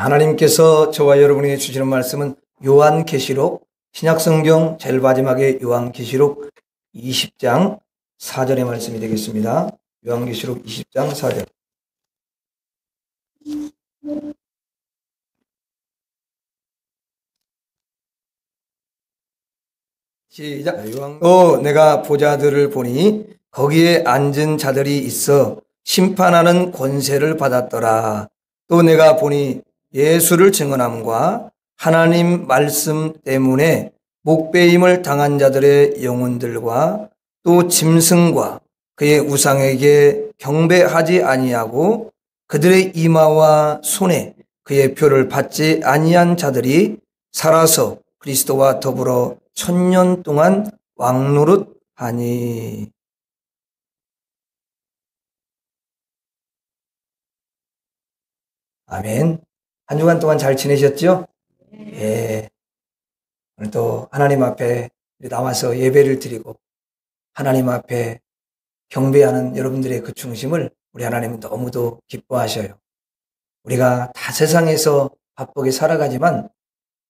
하나님께서 저와 여러분에게 주시는 말씀은 요한계시록, 신약성경 제일 마지막에 요한계시록 20장 4절의 말씀이 되겠습니다. 요한계시록 20장 4절. 시작. 내가 보좌들을 보니 거기에 앉은 자들이 있어 심판하는 권세를 받았더라. 또 내가 보니 예수를 증언함과 하나님 말씀 때문에 목배임을 당한 자들의 영혼들과 또 짐승과 그의 우상에게 경배하지 아니하고 그들의 이마와 손에 그의 표를 받지 아니한 자들이 살아서 그리스도와 더불어 1000년 동안 왕노릇하니. 아멘. 한 주간 동안 잘 지내셨죠? 예. 오늘도 하나님 앞에 나와서 예배를 드리고 하나님 앞에 경배하는 여러분들의 그 중심을 우리 하나님은 너무도 기뻐하셔요. 우리가 다 세상에서 바쁘게 살아가지만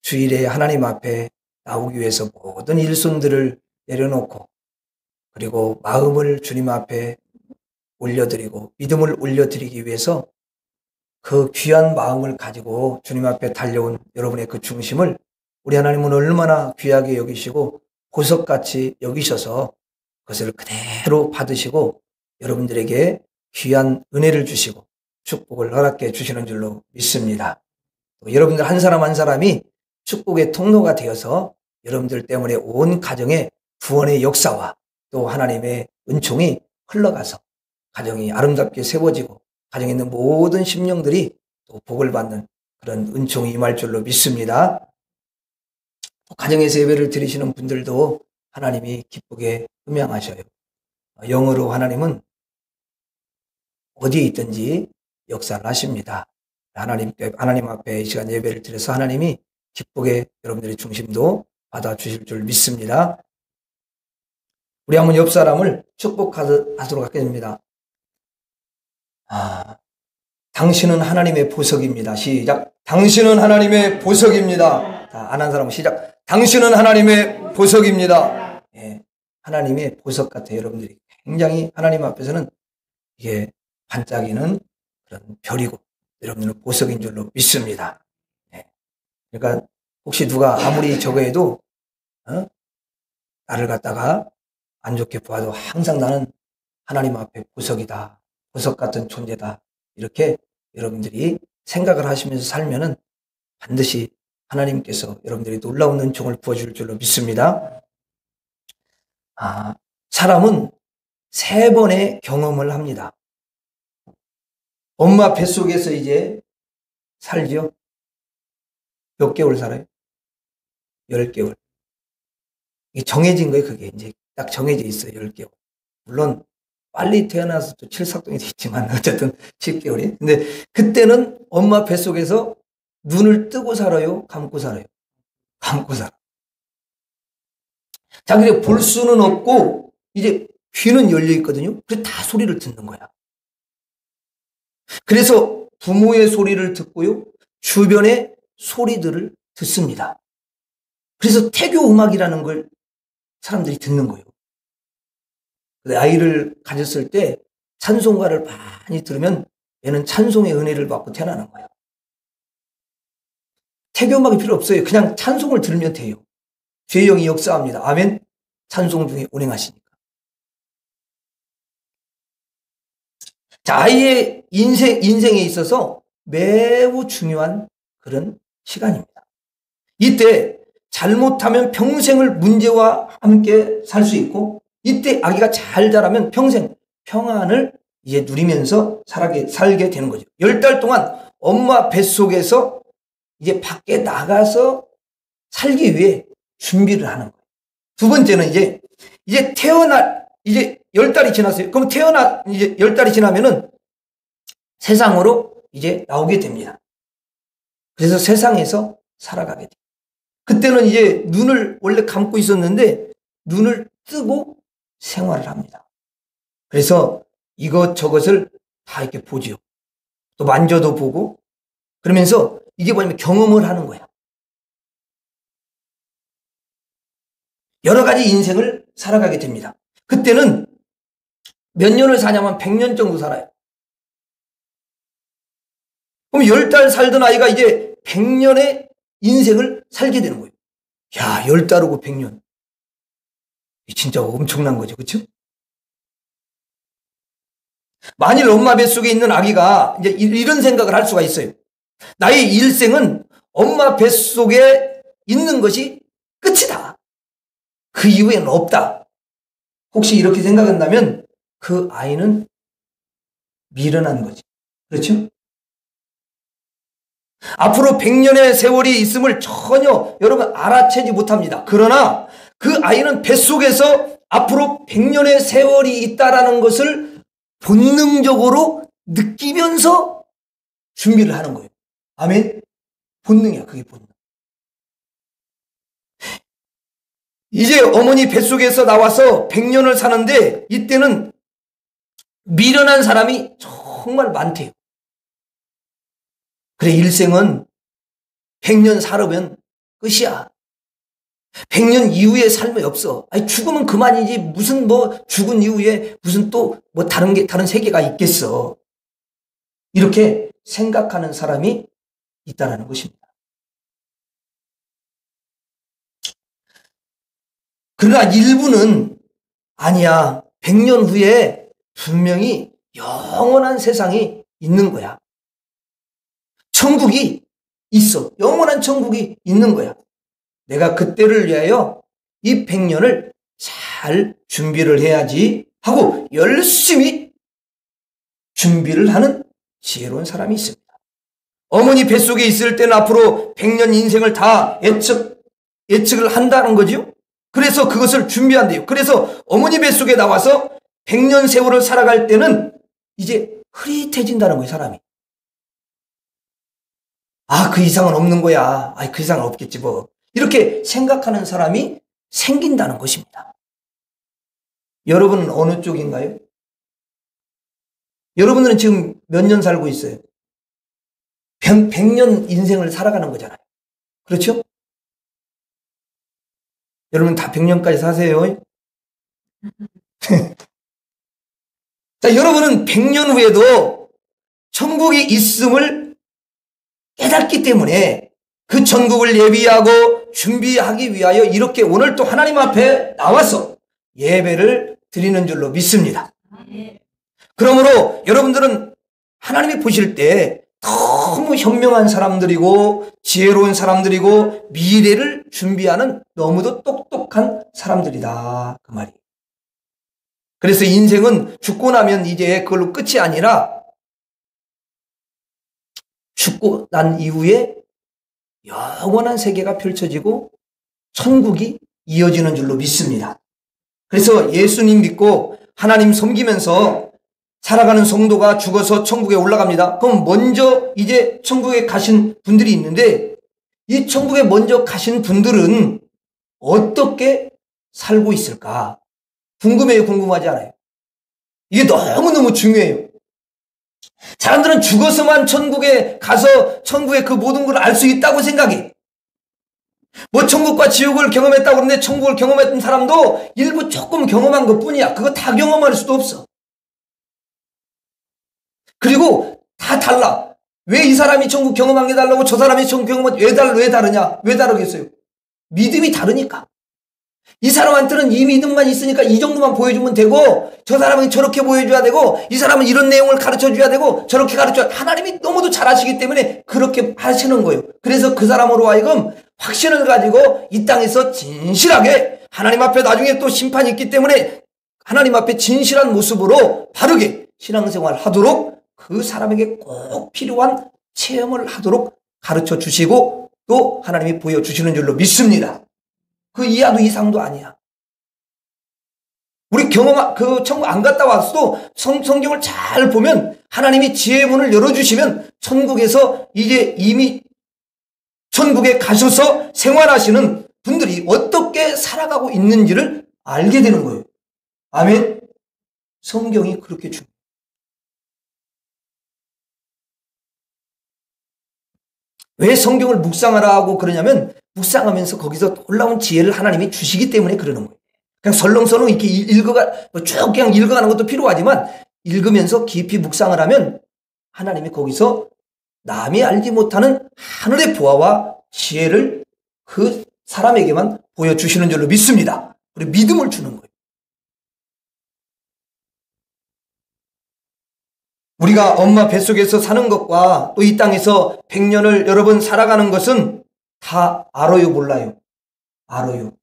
주일에 하나님 앞에 나오기 위해서 모든 일손들을 내려놓고 그리고 마음을 주님 앞에 올려드리고 믿음을 올려드리기 위해서 그 귀한 마음을 가지고 주님 앞에 달려온 여러분의 그 중심을 우리 하나님은 얼마나 귀하게 여기시고 보석같이 여기셔서 그것을 그대로 받으시고 여러분들에게 귀한 은혜를 주시고 축복을 허락해 주시는 줄로 믿습니다. 여러분들 한 사람 한 사람이 축복의 통로가 되어서 여러분들 때문에 온 가정의 구원의 역사와 또 하나님의 은총이 흘러가서 가정이 아름답게 세워지고 가정에 있는 모든 심령들이 또 복을 받는 그런 은총이 임할 줄로 믿습니다. 가정에서 예배를 드리시는 분들도 하나님이 기쁘게 음양하셔요. 영으로 하나님은 어디에 있든지 역사를 하십니다. 하나님 앞에 이 시간 예배를 드려서 하나님이 기쁘게 여러분들의 중심도 받아주실 줄 믿습니다. 우리 한번 옆 사람을 축복하도록 하겠습니다. 당신은 하나님의 보석입니다. 시작. 당신은 하나님의 보석입니다. 안 한 사람은 시작. 당신은 하나님의 보석입니다. 예, 하나님의 보석 같아요. 여러분들이 굉장히 하나님 앞에서는 이게 반짝이는 그런 별이고 여러분들은 보석인 줄로 믿습니다. 예, 그러니까 혹시 누가 아무리 저거 해도 나를 갖다가 안 좋게 보아도 항상 나는 하나님 앞에 보석이다. 보석 같은 존재다. 이렇게 여러분들이 생각을 하시면서 살면은 반드시 하나님께서 여러분들이 놀라운 은총을 부어줄 줄로 믿습니다. 사람은 3번의 경험을 합니다. 엄마 뱃속에서 이제 살죠. 몇 개월 살아요? 10개월. 이게 정해진 거예요. 그게 이제 딱 정해져 있어요. 10개월. 물론 빨리 태어나서 또 칠삭동이 됐지만 어쨌든 10개월이. 근데 그때는 엄마 뱃속에서 눈을 뜨고 살아요? 감고 살아요? 감고 살아. 자, 근데 볼 수는 없고 이제 귀는 열려 있거든요. 그래서 다 소리를 듣는 거야. 그래서 부모의 소리를 듣고요. 주변의 소리들을 듣습니다. 그래서 태교 음악이라는 걸 사람들이 듣는 거예요. 아이를 가졌을 때 찬송가를 많이 들으면 얘는 찬송의 은혜를 받고 태어나는 거예요. 태교 음악이 필요 없어요. 그냥 찬송을 들으면 돼요. 주의 영이 역사합니다. 아멘. 찬송 중에 운행하시니까. 자, 아이의 인생에 있어서 매우 중요한 그런 시간입니다. 이때 잘못하면 평생을 문제와 함께 살 수 있고 이때 아기가 잘 자라면 평생 평안을 이제 누리면서 살게 되는 거죠. 10달 동안 엄마 뱃속에서 이제 밖에 나가서 살기 위해 준비를 하는 거예요. 두 번째는 이제 이제 10달이 지났어요. 그럼 이제 10달이 지나면은 세상으로 이제 나오게 됩니다. 그래서 세상에서 살아가게 돼요. 그때는 이제 눈을 원래 감고 있었는데 눈을 뜨고 생활을 합니다. 그래서 이것저것을 다 이렇게 보지요. 또 만져도 보고 그러면서 이게 뭐냐면 경험을 하는 거야. 여러 가지 인생을 살아가게 됩니다. 그때는 몇 년을 사냐면 100년 정도 살아요. 그럼 10달 살던 아이가 이제 100년의 인생을 살게 되는 거예요. 야, 10달이고 100년. 진짜 엄청난 거죠. 그렇죠? 만일 엄마 뱃속에 있는 아기가 이제 이런 생각을 할 수가 있어요. 나의 일생은 엄마 뱃속에 있는 것이 끝이다. 그 이후에는 없다. 혹시 이렇게 생각한다면 그 아이는 미련한 거지. 그렇죠? 앞으로 100년의 세월이 있음을 전혀 여러분 알아채지 못합니다. 그러나 그 아이는 뱃속에서 앞으로 100년의 세월이 있다라는 것을 본능적으로 느끼면서 준비를 하는 거예요. 아멘? 본능이야, 그게 본능. 이제 어머니 뱃속에서 나와서 100년을 사는데 이때는 미련한 사람이 정말 많대요. 그래, 일생은 100년 살으면 끝이야. 100년 이후의 삶이 없어. 아니, 죽으면 그만이지. 무슨 죽은 이후에 무슨 또 다른 세계가 있겠어. 이렇게 생각하는 사람이 있다는 것입니다. 그러나 일부는 아니야. 100년 후에 분명히 영원한 세상이 있는 거야. 천국이 있어. 영원한 천국이 있는 거야. 내가 그때를 위하여 이 100년을 잘 준비를 해야지 하고 열심히 준비를 하는 지혜로운 사람이 있습니다. 어머니 뱃속에 있을 때는 앞으로 100년 인생을 다 예측을 한다는 거죠. 그래서 그것을 준비한대요. 그래서 어머니 뱃속에 나와서 100년 세월을 살아갈 때는 이제 흐릿해진다는 거예요, 사람이. 아, 그 이상은 없는 거야. 아, 그 이상은 없겠지 뭐. 이렇게 생각하는 사람이 생긴다는 것입니다. 여러분은 어느 쪽인가요? 여러분들은 지금 몇 년 살고 있어요? 100년 인생을 살아가는 거잖아요. 그렇죠? 여러분 다 100년까지 사세요. 자, 여러분은 100년 후에도 천국이 있음을 깨닫기 때문에 그 천국을 예비하고 준비하기 위하여 이렇게 오늘 또 하나님 앞에 나와서 예배를 드리는 줄로 믿습니다. 그러므로 여러분들은 하나님이 보실 때 너무 현명한 사람들이고 지혜로운 사람들이고 미래를 준비하는 너무도 똑똑한 사람들이다, 그 말이에요. 그래서 인생은 죽고 나면 이제 그걸로 끝이 아니라 죽고 난 이후에 영원한 세계가 펼쳐지고 천국이 이어지는 줄로 믿습니다. 그래서 예수님 믿고 하나님 섬기면서 살아가는 성도가 죽어서 천국에 올라갑니다. 그럼 먼저 이제 천국에 가신 분들이 있는데 이 천국에 먼저 가신 분들은 어떻게 살고 있을까? 궁금해요, 궁금하지 않아요? 이게 너무너무 중요해요. 사람들은 죽어서만 천국에 가서 천국의 그 모든 걸 알 수 있다고 생각해. 뭐 천국과 지옥을 경험했다고 그러는데 천국을 경험했던 사람도 일부 조금 경험한 것 뿐이야. 그거 다 경험할 수도 없어. 그리고 다 달라. 왜 이 사람이 천국 경험한 게 달라고 저 사람이 천국 경험한 게 왜 다르냐? 왜 다르겠어요? 믿음이 다르니까. 이 사람한테는 이 믿음만 있으니까 이 정도만 보여주면 되고 저 사람은 저렇게 보여줘야 되고 이 사람은 이런 내용을 가르쳐줘야 되고 저렇게 가르쳐야 하나님이 너무도 잘 아시기 때문에 그렇게 하시는 거예요. 그래서 그 사람으로 하여금 확신을 가지고 이 땅에서 진실하게 하나님 앞에 나중에 또 심판이 있기 때문에 하나님 앞에 진실한 모습으로 바르게 신앙생활 하도록 그 사람에게 꼭 필요한 체험을 하도록 가르쳐 주시고 또 하나님이 보여주시는 줄로 믿습니다. 그 이하도 이상도 아니야. 우리 그 천국 안 갔다 왔어도 성경을 잘 보면 하나님이 지혜의 문을 열어주시면 천국에서 이제 이미 천국에 가셔서 생활하시는 분들이 어떻게 살아가고 있는지를 알게 되는 거예요. 아멘. 성경이 그렇게 중요해요. 왜 성경을 묵상하라고 그러냐면 묵상하면서 거기서 놀라운 지혜를 하나님이 주시기 때문에 그러는 거예요. 그냥 설렁설렁 이렇게 쭉 그냥 읽어가는 것도 필요하지만 읽으면서 깊이 묵상을 하면 하나님이 거기서 남이 알지 못하는 하늘의 보화와 지혜를 그 사람에게만 보여주시는 줄로 믿습니다. 그리고 믿음을 주는 거예요. 우리가 엄마 뱃속에서 사는 것과 또 이 땅에서 100년을 여러분 살아가는 것은 다 알아요, 몰라요? 알아요.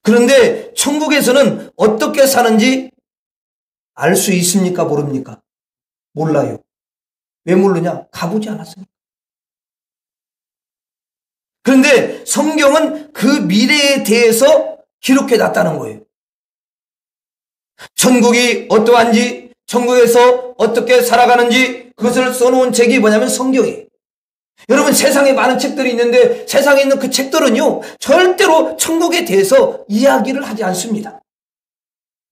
그런데 천국에서는 어떻게 사는지 알 수 있습니까? 모릅니까? 몰라요. 왜 모르냐? 가보지 않았으니까. 그런데 성경은 그 미래에 대해서 기록해 놨다는 거예요. 천국이 어떠한지, 천국에서 어떻게 살아가는지 그것을 써놓은 책이 뭐냐면 성경이에요. 여러분, 세상에 많은 책들이 있는데 세상에 있는 그 책들은요, 절대로 천국에 대해서 이야기를 하지 않습니다.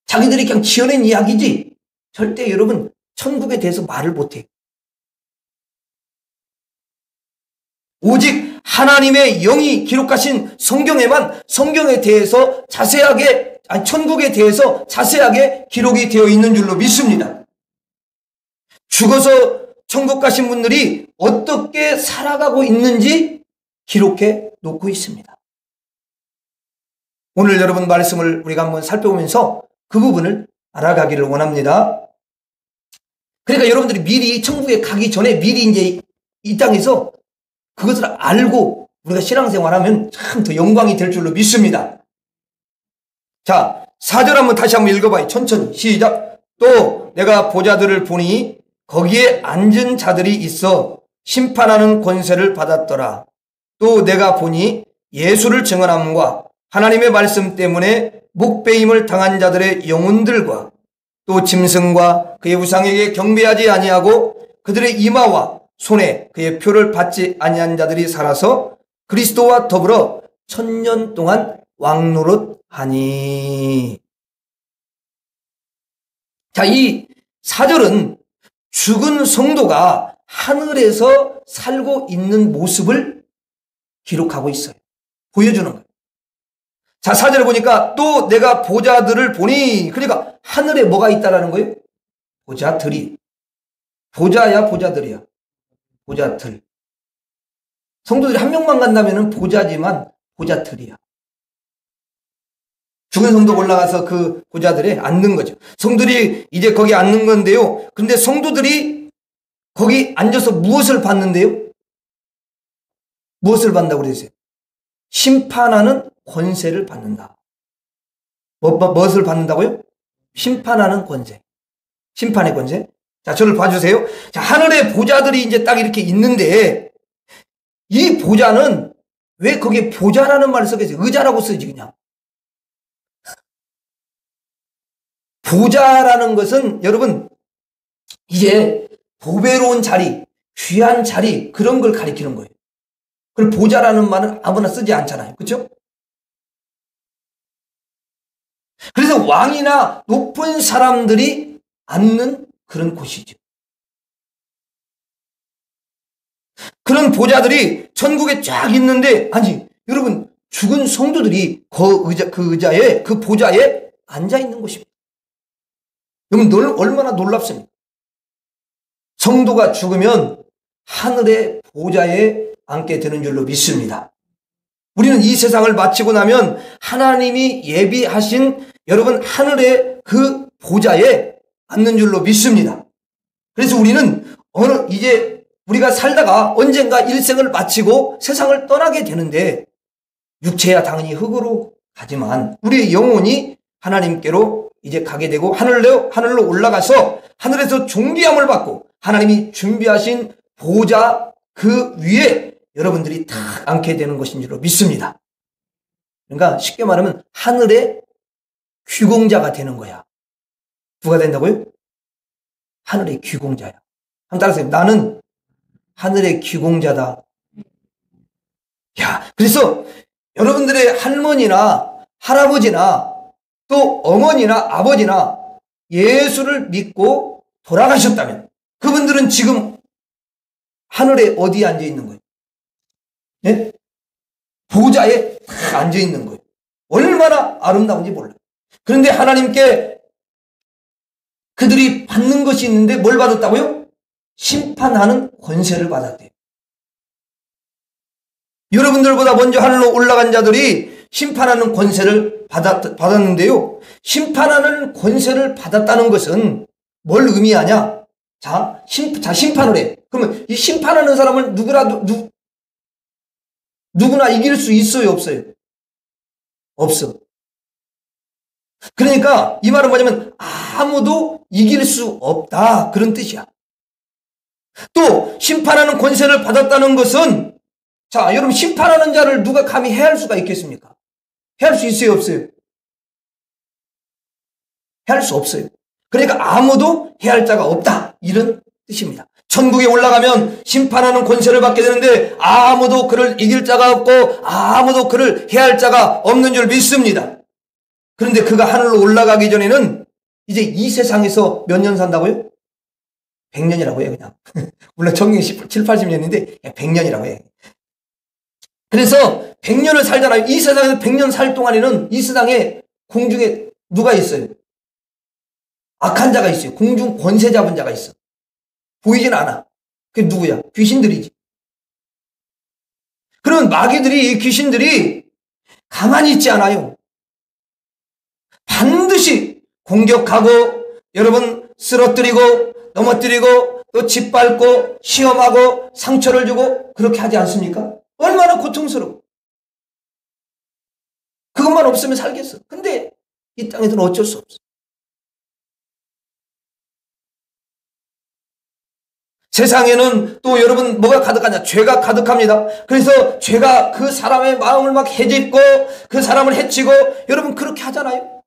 자기들이 그냥 지어낸 이야기지 절대 여러분 천국에 대해서 말을 못해요. 오직 하나님의 영이 기록하신 성경에만 성경에 대해서 자세하게, 천국에 대해서 자세하게 기록이 되어 있는 줄로 믿습니다. 죽어서 천국 가신 분들이 어떻게 살아가고 있는지 기록해 놓고 있습니다. 오늘 여러분 말씀을 우리가 한번 살펴보면서 그 부분을 알아가기를 원합니다. 그러니까 여러분들이 미리 천국에 가기 전에 미리 이제 이 땅에서 그것을 알고 우리가 신앙생활하면 참 더 영광이 될 줄로 믿습니다. 자, 4절 한번 다시 한번 읽어봐요. 천천히 시작. 또 내가 보좌들을 보니 거기에 앉은 자들이 있어 심판하는 권세를 받았더라. 또 내가 보니 예수를 증언함과 하나님의 말씀 때문에 목배임을 당한 자들의 영혼들과 또 짐승과 그의 우상에게 경배하지 아니하고 그들의 이마와 손에 그의 표를 받지 아니한 자들이 살아서 그리스도와 더불어 1000년 동안 왕노릇하니. 자, 이 4절은 죽은 성도가 하늘에서 살고 있는 모습을 기록하고 있어요. 보여주는 거예요. 자, 4절을 보니까 또 내가 보좌들을 보니, 그러니까 하늘에 뭐가 있다라는 거예요? 보좌들이. 보좌야 보좌들이야. 보좌들. 성도들이 한 명만 간다면 보좌지만 보좌들이야. 죽은 성도가 올라가서 그 보좌들에 앉는 거죠. 성도들이 이제 거기 앉는 건데요. 근데 성도들이 거기 앉아서 무엇을 받는데요? 무엇을 받는다고 그랬어요? 심판하는 권세를 받는다. 무엇을 받는다고요? 심판하는 권세. 심판의 권세. 자, 저를 봐주세요. 자, 하늘의 보좌들이 이제 딱 이렇게 있는데, 이 보좌는 왜 거기에 보좌라는 말을 쓰겠어요? 의자라고 쓰지, 그냥. 보좌라는 것은 여러분, 이제 보배로운 자리, 귀한 자리, 그런 걸 가리키는 거예요. 그걸 보좌라는 말은 아무나 쓰지 않잖아요. 그렇죠? 그래서 왕이나 높은 사람들이 앉는 그런 곳이죠. 그런 보좌들이 천국에 쫙 있는데, 아니, 여러분, 죽은 성도들이 그 보좌에 앉아 있는 곳입니다. 여러분, 얼마나 놀랍습니까? 성도가 죽으면 하늘의 보좌에 앉게 되는 줄로 믿습니다. 우리는 이 세상을 마치고 나면 하나님이 예비하신 여러분 하늘의 그 보좌에 앉는 줄로 믿습니다. 그래서 우리는 이제 우리가 살다가 언젠가 일생을 마치고 세상을 떠나게 되는데, 육체야 당연히 흙으로 가지만 우리의 영혼이 하나님께로 이제 가게 되고 하늘로 올라가서 하늘에서 존귀함을 받고 하나님이 준비하신 보좌 그 위에 여러분들이 다 앉게 되는 것인 줄로 믿습니다. 그러니까 쉽게 말하면 하늘의 귀공자가 되는 거야. 누가 된다고요? 하늘의 귀공자야. 한번 따라하세요. 나는 하늘의 귀공자다. 야, 그래서 여러분들의 할머니나 할아버지나 또 어머니나 아버지나 예수를 믿고 돌아가셨다면 그분들은 지금 하늘에 어디에 앉아 있는 거예요? 예? 보좌에 딱 앉아 있는 거예요. 얼마나 아름다운지 몰라요. 그런데 하나님께 그들이 받는 것이 있는데 뭘 받았다고요? 심판하는 권세를 받았대요. 여러분들보다 먼저 하늘로 올라간 자들이 심판하는 권세를 받았는데요. 심판하는 권세를 받았다는 것은 뭘 의미하냐? 자, 심판을 해. 그러면 이 심판하는 사람을 누구나 이길 수 있어요, 없어요? 없어. 그러니까 이 말은 뭐냐면 아무도 이길 수 없다, 그런 뜻이야. 또 심판하는 권세를 받았다는 것은, 자, 여러분, 심판하는 자를 누가 감히 해할 수가 있겠습니까? 해할 수 있어요, 없어요? 해할 수 없어요. 그러니까 아무도 해할 자가 없다, 이런 뜻입니다. 천국에 올라가면 심판하는 권세를 받게 되는데 아무도 그를 이길 자가 없고 아무도 그를 해할 자가 없는 줄 믿습니다. 그런데 그가 하늘로 올라가기 전에는 이제 이 세상에서 몇 년 산다고요? 100년이라고 해요, 그냥. 물론 정경이 7, 80년인데 100년이라고 해요. 그래서 100년을 살잖아요. 이 세상에서 100년 살 동안에는 이 세상에 공중에 누가 있어요? 악한 자가 있어요. 공중 권세 잡은 자가 있어. 보이진 않아. 그게 누구야? 귀신들이지. 그러면 마귀들이, 귀신들이 가만히 있지 않아요. 반드시 공격하고 여러분 쓰러뜨리고 넘어뜨리고 또 짓밟고 시험하고 상처를 주고 그렇게 하지 않습니까? 얼마나 고통스러워. 그것만 없으면 살겠어. 근데 이 땅에서는 어쩔 수 없어. 세상에는 또 여러분 뭐가 가득하냐? 죄가 가득합니다. 그래서 죄가 그 사람의 마음을 막 해집고 그 사람을 해치고 여러분 그렇게 하잖아요.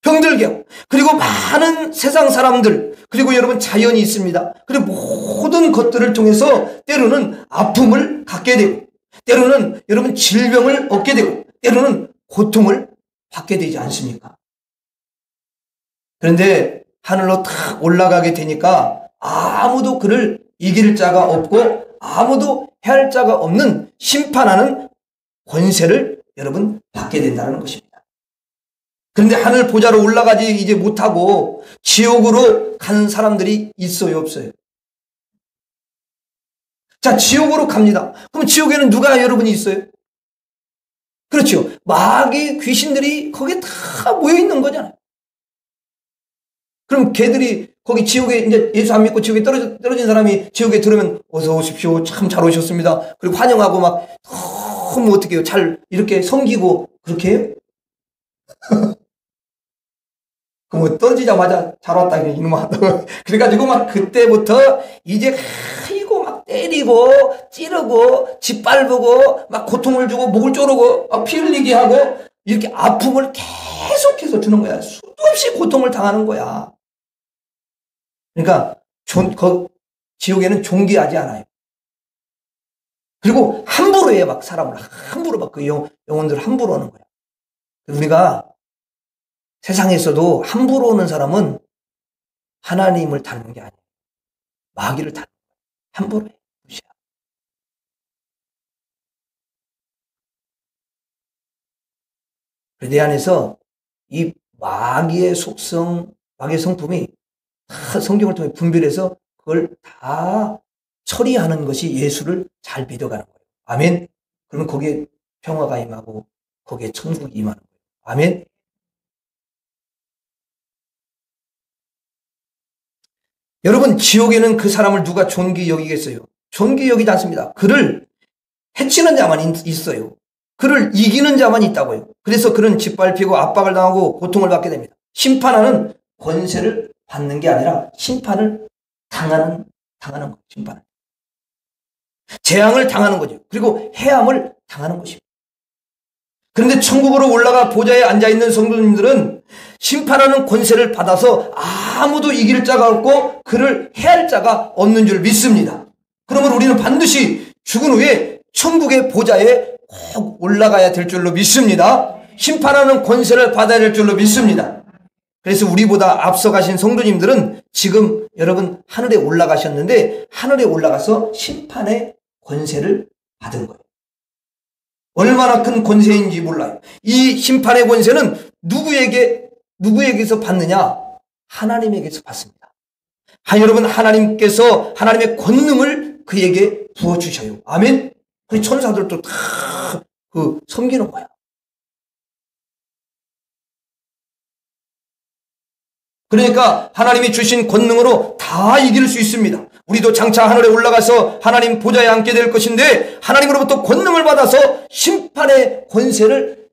병들게 하고. 그리고 많은 세상 사람들, 그리고 여러분 자연이 있습니다. 그리고 모든 것들을 통해서 때로는 아픔을 갖게 되고 때로는 여러분 질병을 얻게 되고 때로는 고통을 받게 되지 않습니까? 그런데 하늘로 탁 올라가게 되니까 아무도 그를 이길 자가 없고 아무도 해할 자가 없는 심판하는 권세를 여러분 받게 된다는 것입니다. 그런데 하늘 보좌로 올라가지 이제 못하고 지옥으로 가는 사람들이 있어요, 없어요? 자, 지옥으로 갑니다. 그럼 지옥에는 누가 여러분이 있어요? 그렇죠. 마귀 귀신들이 거기에 다 모여 있는 거잖아요. 그럼 걔들이 거기 지옥에 이제 예수 안 믿고 지옥에 떨어진 사람이 지옥에 들으면 어서 오십시오. 참 잘 오셨습니다. 그리고 환영하고 막 너무 어떻게 해요? 잘 이렇게 섬기고 그렇게 해요? 그 뭐 떨어지자마자 잘 왔다 이놈아. 그래가지고 막 그때부터 이제 아이고 막 때리고 찌르고 짓밟고 막 고통을 주고 목을 조르고 막 피 흘리게 하고 이렇게 아픔을 계속해서 주는 거야. 수도 없이 고통을 당하는 거야. 그러니까 지옥에는 존귀하지 않아요. 그리고 함부로 해, 막 사람을 함부로 막 그 영혼들을 함부로 하는 거야. 우리가 세상에서도 함부로 오는 사람은 하나님을 닮은 게 아니에요. 마귀를 닮은 거야. 함부로 해. 무시야. 내 안에서 이 마귀의 속성, 마귀의 성품이 다 성경을 통해 분별해서 그걸 다 처리하는 것이 예수를 잘 믿어가는 거예요. 아멘. 그러면 거기에 평화가 임하고 거기에 천국이 임하는 거예요. 아멘. 여러분, 지옥에는 그 사람을 누가 존귀 여기겠어요? 존귀 여기지 않습니다. 그를 해치는 자만 있어요. 그를 이기는 자만 있다고요. 그래서 그는 짓밟히고 압박을 당하고 고통을 받게 됩니다. 심판하는 권세를 받는 게 아니라 심판을 당하는 거예요. 심판을. 재앙을 당하는 거죠. 그리고 해함을 당하는 것입니다. 그런데 천국으로 올라가 보좌에 앉아있는 성도님들은 심판하는 권세를 받아서 아무도 이길 자가 없고 그를 해할 자가 없는 줄 믿습니다. 그러면 우리는 반드시 죽은 후에 천국의 보좌에 꼭 올라가야 될 줄로 믿습니다. 심판하는 권세를 받아야 될 줄로 믿습니다. 그래서 우리보다 앞서가신 성도님들은 지금 여러분 하늘에 올라가셨는데 하늘에 올라가서 심판의 권세를 받은 거예요. 얼마나 큰 권세인지 몰라요. 이 심판의 권세는 누구에게서 받느냐? 하나님에게서 받습니다. 여러분, 하나님께서 하나님의 권능을 그에게 부어주셔요. 아멘? 그 천사들도 다 섬기는 거야. 그러니까 하나님이 주신 권능으로 다 이길 수 있습니다. 우리도 장차 하늘에 올라가서 하나님 보좌에 앉게 될 것인데 하나님으로부터 권능을 받아서 심판의 권세를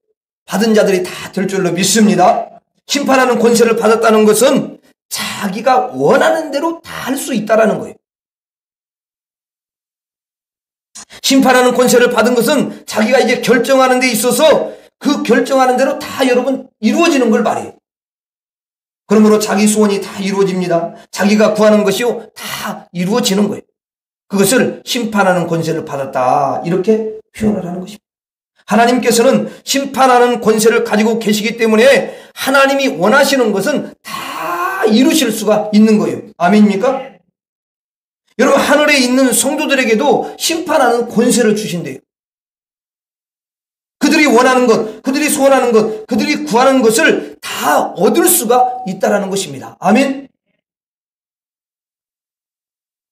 받은 자들이 다 될 줄로 믿습니다. 심판하는 권세를 받았다는 것은 자기가 원하는 대로 다 할 수 있다는 거예요. 심판하는 권세를 받은 것은 자기가 이제 결정하는 데 있어서 그 결정하는 대로 다 여러분 이루어지는 걸 말해요. 그러므로 자기 소원이 다 이루어집니다. 자기가 구하는 것이요 다 이루어지는 거예요. 그것을 심판하는 권세를 받았다 이렇게 표현을 하는 것입니다. 하나님께서는 심판하는 권세를 가지고 계시기 때문에 하나님이 원하시는 것은 다 이루실 수가 있는 거예요. 아멘입니까? 여러분, 하늘에 있는 성도들에게도 심판하는 권세를 주신대요. 그들이 원하는 것, 그들이 소원하는 것, 그들이 구하는 것을 다 얻을 수가 있다는 것입니다. 아멘.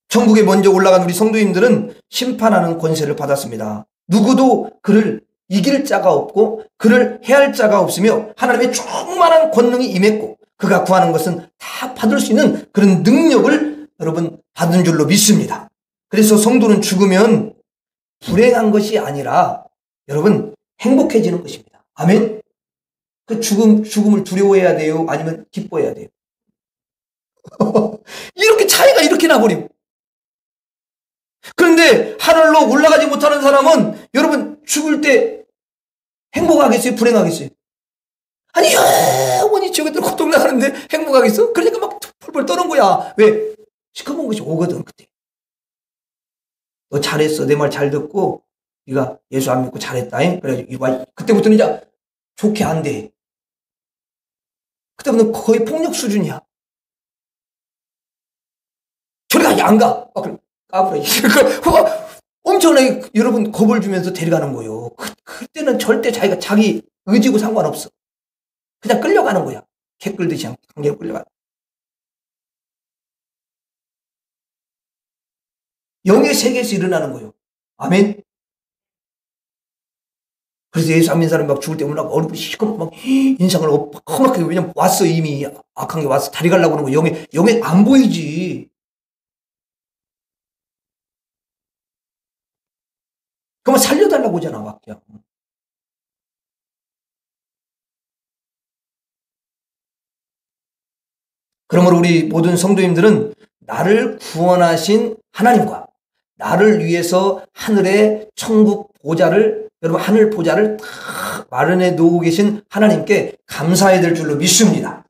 천국에 먼저 올라간 우리 성도님들은 심판하는 권세를 받았습니다. 누구도 그를 이길 자가 없고 그를 해할 자가 없으며 하나님의 충만한 권능이 임했고 그가 구하는 것은 다 받을 수 있는 그런 능력을 여러분 받은 줄로 믿습니다. 그래서 성도는 죽으면 불행한 것이 아니라 여러분 행복해지는 것입니다. 아멘. 그 죽음을 두려워해야 돼요? 아니면 기뻐해야 돼요? 이렇게 차이가 이렇게 나버리고. 그런데 하늘로 올라가지 못하는 사람은 여러분 죽을 때 행복하겠어요? 불행하겠어요? 아니 영원히 지옥에 들어 고통나가는데 행복하겠어? 그러니까 막 펄펄 떠는 거야. 왜? 시커먼 것이 오거든 그때. 너 잘했어. 내 말 잘 듣고 네가 예수 안 믿고 잘했다. 그래가지고 그때부터는 이제 좋게 안 돼. 그때부터는 거의 폭력 수준이야. 저리 가, 안 가. 까불어. 엄청나게 여러분 겁을 주면서 데려가는 거예요. 그때는 절대 자기가 자기 의지고 상관없어. 그냥 끌려가는 거야. 개 끌듯이 강제로 끌려가는 거야. 영의 세계에서 일어나는 거예요. 아멘. 그래서 예수 안 믿는 사람이 막 죽을 때 막 얼굴이 시커멓고 막 인상을 험악하게 왜냐면 왔어 이미 악한 게 왔어 다리 가려고 하는 거 영에 안 보이지. 그러면 살려달라고 하잖아 막 그냥. 그러므로 우리 모든 성도님들은 나를 구원하신 하나님과 나를 위해서 하늘의 천국 보좌를 여러분 하늘 보좌를 다 마련해 놓고 계신 하나님께 감사해야 될 줄로 믿습니다.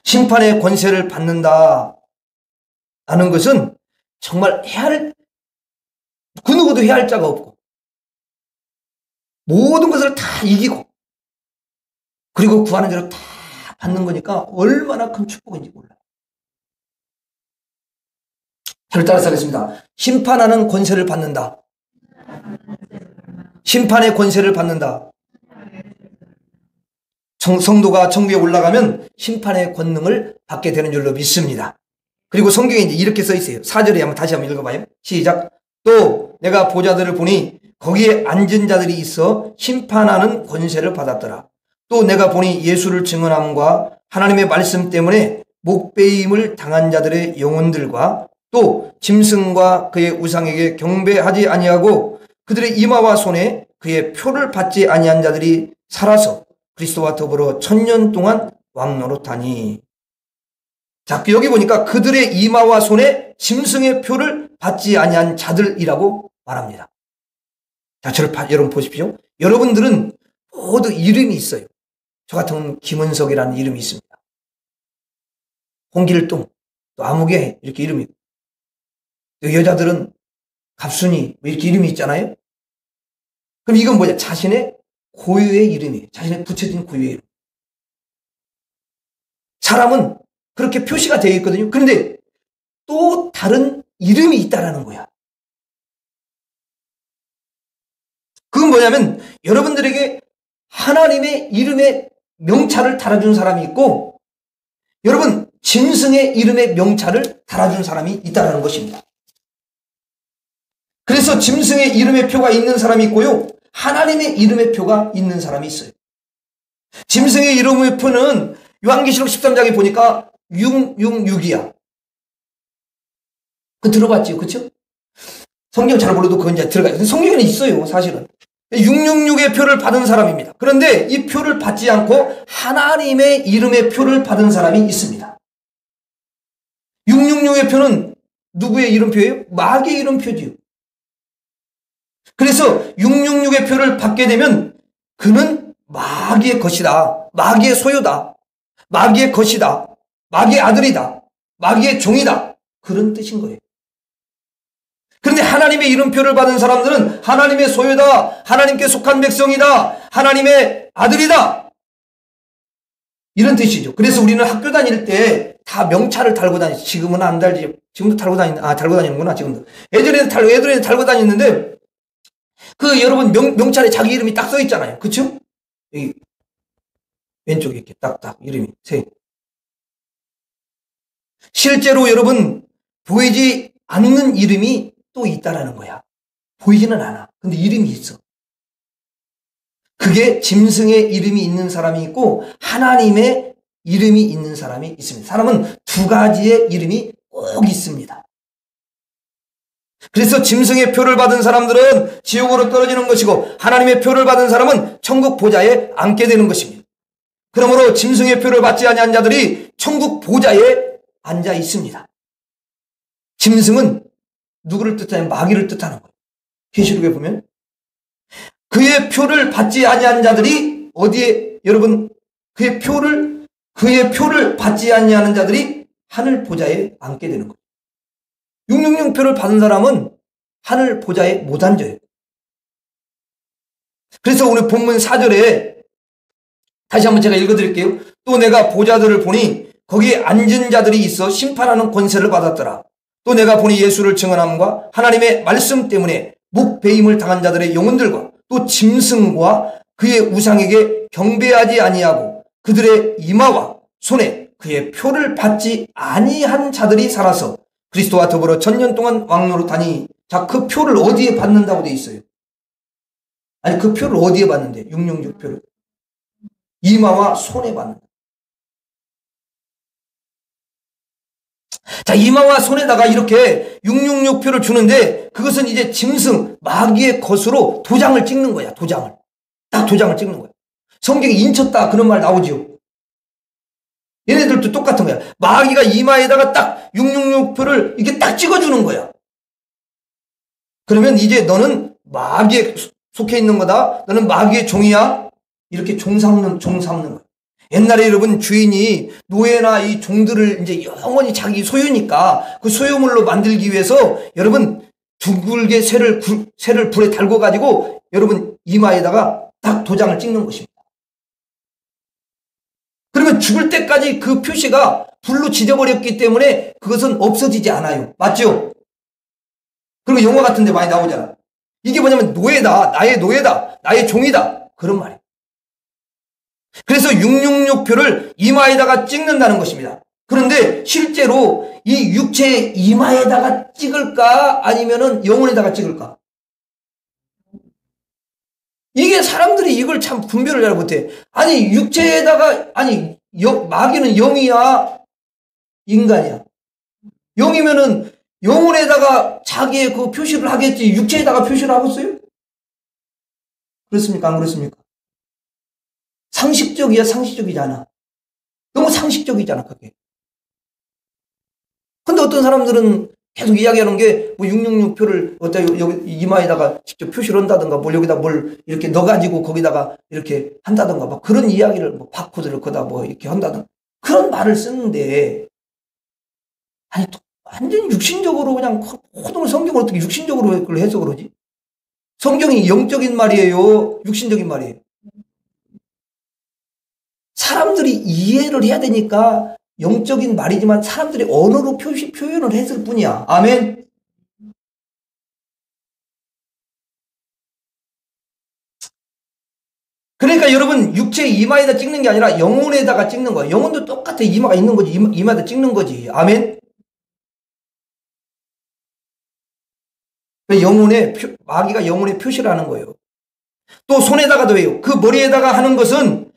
심판의 권세를 받는다 하는 것은 정말 그 누구도 해할 자가 없고 모든 것을 다 이기고 그리고 구하는 대로 다 받는 거니까 얼마나 큰 축복인지 몰라요. 저를 따라서 하겠습니다. 심판하는 권세를 받는다. 심판의 권세를 받는다. 성도가 천국에 올라가면 심판의 권능을 받게 되는 줄로 믿습니다. 그리고 성경에 이제 이렇게 써 있어요. 4절에 한번 다시 한번 읽어봐요. 시작. 또 내가 보좌들을 보니 거기에 앉은 자들이 있어 심판하는 권세를 받았더라. 또 내가 보니 예수를 증언함과 하나님의 말씀 때문에 목배임을 당한 자들의 영혼들과 또 짐승과 그의 우상에게 경배하지 아니하고 그들의 이마와 손에 그의 표를 받지 아니한 자들이 살아서 그리스도와 더불어 1000년 동안 왕노릇하니. 자, 여기 보니까 그들의 이마와 손에 짐승의 표를 받지 아니한 자들이라고 말합니다. 자, 여러분 보십시오. 여러분들은 모두 이름이 있어요. 저 같은 김은석이라는 이름이 있습니다. 홍길동, 또 아무개 이렇게 이름이 있고 또 여자들은 갑순이 이렇게 이름이 있잖아요. 그럼 이건 뭐냐? 자신의 고유의 이름이에요. 자신의 붙여진 고유의 이름. 사람은 그렇게 표시가 되어 있거든요. 그런데 또 다른 이름이 있다라는 거야. 그건 뭐냐면 여러분들에게 하나님의 이름의 명찰을 달아준 사람이 있고 여러분 짐승의 이름의 명찰을 달아준 사람이 있다는 것입니다. 그래서 짐승의 이름의 표가 있는 사람이 있고요. 하나님의 이름의 표가 있는 사람이 있어요. 짐승의 이름의 표는 요한계시록 13장에 보니까 666이야. 그 들어봤지요? 그쵸? 성경 잘 몰라도 그건 이제 들어가요. 성경에는 있어요, 사실은. 666의 표를 받은 사람입니다. 그런데 이 표를 받지 않고 하나님의 이름의 표를 받은 사람이 있습니다. 666의 표는 누구의 이름표예요? 마귀의 이름표지요. 그래서 666의 표를 받게 되면 그는 마귀의 것이다. 마귀의 소유다. 마귀의 것이다. 마귀의 아들이다. 마귀의 종이다. 그런 뜻인 거예요. 그런데 하나님의 이름표를 받은 사람들은 하나님의 소유다. 하나님께 속한 백성이다. 하나님의 아들이다. 이런 뜻이죠. 그래서 우리는 학교 다닐 때 다 명찰을 달고 다니지. 지금은 안 달지. 지금도 달고 다니는구나, 지금도. 예전에는 달고 다녔는데, 여러분, 명찰에 자기 이름이 딱 써 있잖아요. 그쵸? 여기, 왼쪽에 이렇게 딱딱 이름이, 실제로 여러분, 보이지 않는 이름이 또 있다라는 거야. 보이지는 않아. 근데 이름이 있어. 그게 짐승의 이름이 있는 사람이 있고 하나님의 이름이 있는 사람이 있습니다. 사람은 두 가지의 이름이 꼭 있습니다. 그래서 짐승의 표를 받은 사람들은 지옥으로 떨어지는 것이고 하나님의 표를 받은 사람은 천국 보좌에 앉게 되는 것입니다. 그러므로 짐승의 표를 받지 아니한 자들이 천국 보좌에 앉아 있습니다. 짐승은 누구를 뜻하냐면 마귀를 뜻하는 거예요. 계시록에 보면 그의 표를 받지 아니한 자들이 어디에 여러분 그의 표를 받지 아니하는 자들이 하늘 보좌에 앉게 되는 거예요. 666표를 받은 사람은 하늘 보좌에 못 앉아요. 그래서 오늘 본문 4절에 다시 한번 제가 읽어드릴게요. 또 내가 보좌들을 보니 거기에 앉은 자들이 있어 심판하는 권세를 받았더라. 또 내가 보니 예수를 증언함과 하나님의 말씀 때문에 묵배임을 당한 자들의 영혼들과 또 짐승과 그의 우상에게 경배하지 아니하고 그들의 이마와 손에 그의 표를 받지 아니한 자들이 살아서 그리스도와 더불어 천년 동안 왕노릇하니. 자, 그 표를 어디에 받는다고 돼 있어요? 아니, 그 표를 어디에 받는데? 666표를. 이마와 손에 받는다. 자, 이마와 손에다가 이렇게 666표를 주는데 그것은 이제 짐승, 마귀의 것으로 도장을 찍는 거야, 도장을. 딱 도장을 찍는 거야. 성경에 인쳤다 그런 말 나오죠. 얘네들도 똑같은 거야. 마귀가 이마에다가 딱 666표를 이렇게 딱 찍어주는 거야. 그러면 이제 너는 마귀에 속해 있는 거다. 너는 마귀의 종이야. 이렇게 종 삼는 거야. 옛날에 여러분 주인이 노예나 이 종들을 이제 영원히 자기 소유니까 그 소유물로 만들기 위해서 여러분 둥글게 쇠를 불에 달고 가지고 여러분 이마에다가 딱 도장을 찍는 것입니다. 그러면 죽을 때까지 그 표시가 불로 지져버렸기 때문에 그것은 없어지지 않아요. 맞죠? 그리고 영화 같은 데 많이 나오잖아. 이게 뭐냐면 노예다. 나의 노예다. 나의 종이다. 그런 말이에요. 그래서 666표를 이마에다가 찍는다는 것입니다. 그런데 실제로 이 육체의 이마에다가 찍을까 아니면은 영혼에다가 찍을까? 이게 사람들이 이걸 참 분별을 잘 못해. 아니 육체에다가 아니 마귀는 영이야 인간이야. 영이면은 영혼에다가 자기의 그 표시를 하겠지 육체에다가 표시를 하겠어요? 그렇습니까? 안 그렇습니까? 상식적이야 상식적이잖아. 너무 상식적이잖아 그게. 근데 어떤 사람들은 계속 이야기하는 게 뭐 666표를 여기 이마에다가 직접 표시를 한다든가 뭘 여기다 뭘 이렇게 넣어가지고 거기다가 이렇게 한다든가 막 그런 이야기를 뭐 바코드를 거다 뭐 이렇게 한다든가 그런 말을 쓰는데 아니 완전히 육신적으로 그냥 호동을 성경을 어떻게 육신적으로 그걸 해서 그러지? 성경이 영적인 말이에요? 육신적인 말이에요? 사람들이 이해를 해야 되니까 영적인 말이지만 사람들이 언어로 표현을 했을 뿐이야. 아멘. 그러니까 여러분 육체 이마에다 찍는 게 아니라 영혼에다가 찍는 거예요. 영혼도 똑같아. 이마가 있는 거지. 이마에다 찍는 거지. 아멘. 마귀가 영혼의 표시를 하는 거예요. 또 손에다가도 해요. 그 머리에다가 하는 것은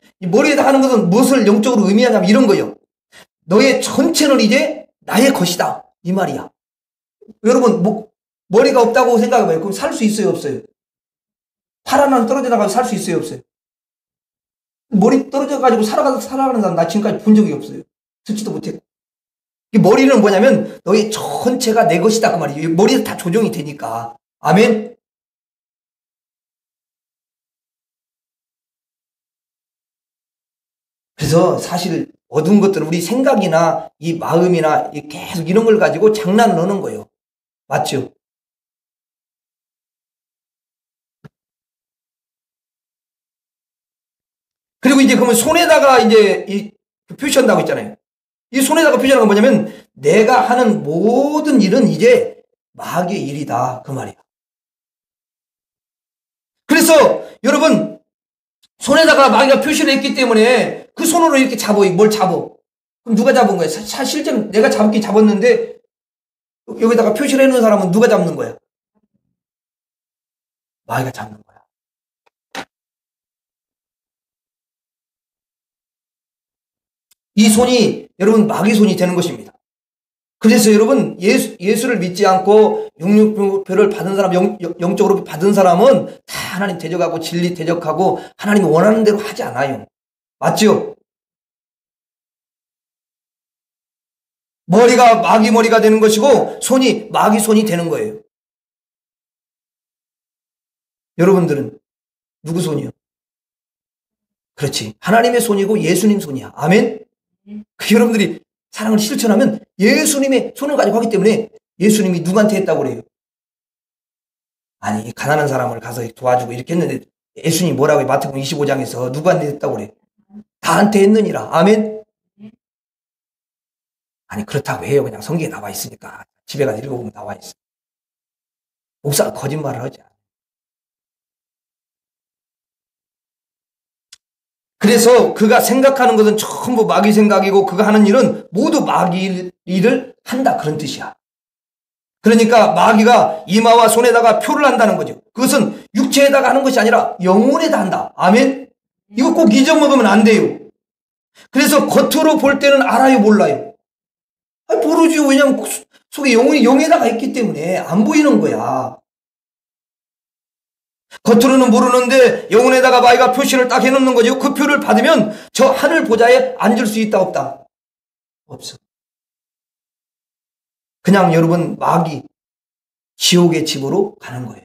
무엇을 영적으로 의미하냐면 이런 거예요. 너의 전체는 이제 나의 것이다. 이 말이야. 여러분 머리가 없다고 생각해봐요. 그럼 살 수 있어요, 없어요? 팔 하나는 떨어져 나가서 살 수 있어요, 없어요? 머리 떨어져가지고 살아가는 사람 나 지금까지 본 적이 없어요. 듣지도 못했고. 이 머리는 뭐냐면 너의 전체가 내 것이다 그 말이에요. 머리에 다 조정이 되니까. 아멘. 그래서 사실 어두운 것들은 우리 생각이나 이 마음이나 계속 이런 걸 가지고 장난을 하는 거예요. 맞죠? 그리고 이제 그러면 손에다가 이제 표시한다고 했잖아요. 이 손에다가 표시하는 건 뭐냐면 내가 하는 모든 일은 이제 마귀의 일이다 그 말이야. 그래서 여러분 손에다가 마귀가 표시를 했기 때문에 그 손으로 이렇게 잡어. 뭘 잡어? 그럼 누가 잡은 거야? 실제로 내가 잡긴 잡았는데 여기다가 표시를 해놓은 사람은 누가 잡는 거야? 마귀가 잡는 거야. 이 손이 여러분 마귀 손이 되는 것입니다. 그래서 여러분 예수를 믿지 않고 육육표를 받은 사람, 영적으로 받은 사람은 다 하나님 대적하고 진리 대적하고 하나님이 원하는 대로 하지 않아요. 맞죠? 머리가 마귀 머리가 되는 것이고 손이 마귀 손이 되는 거예요. 여러분들은 누구 손이요? 그렇지. 하나님의 손이고 예수님 손이야. 아멘? 여러분들이 사랑을 실천하면 예수님의 손을 가지고 하기 때문에 예수님이 누구한테 했다고 그래요? 아니 가난한 사람을 가서 도와주고 이렇게 했는데 예수님이 뭐라고 해요? 마태복음 25장에서 누구한테 했다고 그래요? 다한테 했느니라. 아멘? 아니 그렇다고 해요. 그냥 성경에 나와 있으니까. 집에 가서 읽어보면 나와 있어. 목사가 거짓말을 하지 않아요. 그래서 그가 생각하는 것은 전부 마귀 생각이고 그가 하는 일은 모두 마귀 일을 한다 그런 뜻이야. 그러니까 마귀가 이마와 손에다가 표를 한다는 거죠. 그것은 육체에다가 하는 것이 아니라 영혼에다 한다. 아멘? 이거 꼭 잊어먹으면 안 돼요. 그래서 겉으로 볼 때는 알아요, 몰라요? 모르죠. 왜냐하면 속에 영혼이 영에다가 있기 때문에 안 보이는 거야. 겉으로는 모르는데 영혼에다가 마귀가 표시를 딱 해놓는 거죠. 그 표를 받으면 저 하늘 보좌에 앉을 수 있다 없다? 없어. 그냥 여러분 마귀 지옥의 집으로 가는 거예요.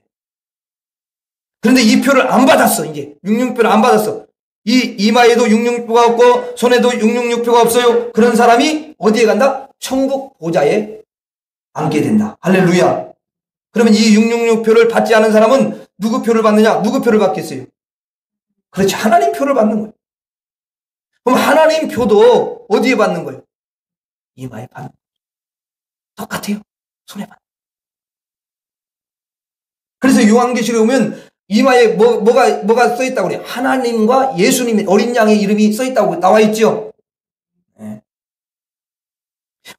그런데 이 표를 안 받았어. 이제 666표를 안 받았어. 이 이마에도 666표가 없고 손에도 666표가 없어요. 그런 사람이 어디에 간다? 천국 보좌에 앉게 된다. 할렐루야. 그러면 이 666표를 받지 않은 사람은 누구 표를 받느냐? 누구 표를 받겠어요? 그렇지. 하나님 표를 받는 거예요. 그럼 하나님 표도 어디에 받는 거예요? 이마에 받는 거예요. 똑같아요. 손에 받는 거예요. 그래서 요한계시록에 보면 이마에 뭐가 써있다고 그래요? 하나님과 예수님의 어린 양의 이름이 써있다고 나와 있죠. 네.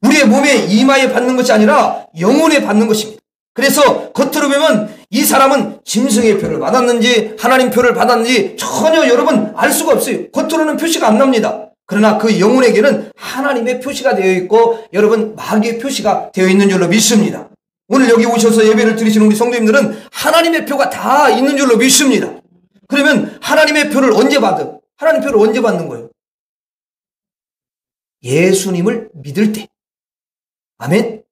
우리의 몸에 이마에 받는 것이 아니라 영혼에 받는 것입니다. 그래서 겉으로 보면 이 사람은 짐승의 표를 받았는지 하나님 표를 받았는지 전혀 여러분 알 수가 없어요. 겉으로는 표시가 안 납니다. 그러나 그 영혼에게는 하나님의 표시가 되어 있고 여러분 마귀의 표시가 되어 있는 줄로 믿습니다. 오늘 여기 오셔서 예배를 드리시는 우리 성도님들은 하나님의 표가 다 있는 줄로 믿습니다. 그러면 하나님의 표를 언제 받아? 하나님 표를 언제 받는 거예요? 예수님을 믿을 때. 아멘?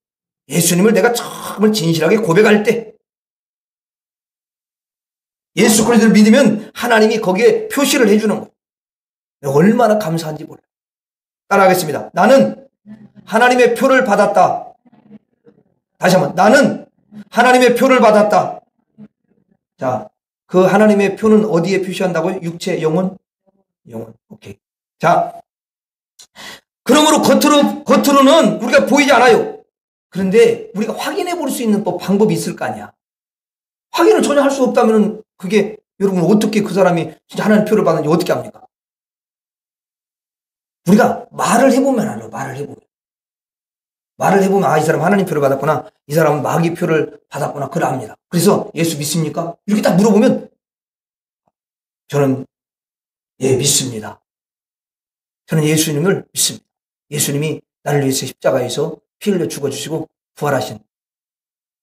예수님을 내가 정말 진실하게 고백할 때 예수 그리스도를 믿으면 하나님이 거기에 표시를 해주는 거예요. 얼마나 감사한지 몰라요. 따라하겠습니다. 나는 하나님의 표를 받았다. 다시 한번 나는 하나님의 표를 받았다. 자, 그 하나님의 표는 어디에 표시한다고요? 육체, 영혼? 영혼. 오케이. 자, 그러므로 겉으로는 우리가 보이지 않아요. 그런데 우리가 확인해 볼 수 있는 방법이 있을 거 아니야. 확인을 전혀 할 수 없다면 그게 여러분 어떻게 그 사람이 진짜 하나님 표를 받는지 어떻게 합니까? 우리가 말을 해보면 알아요. 말을 해보면 아, 이 사람 하나님 표를 받았구나. 이 사람은 마귀 표를 받았구나. 그걸 압니다. 그래서 예수 믿습니까? 이렇게 딱 물어보면 저는 예, 믿습니다. 저는 예수님을 믿습니다. 예수님이 나를 위해서 십자가에서 피 흘려 죽어주시고 부활하신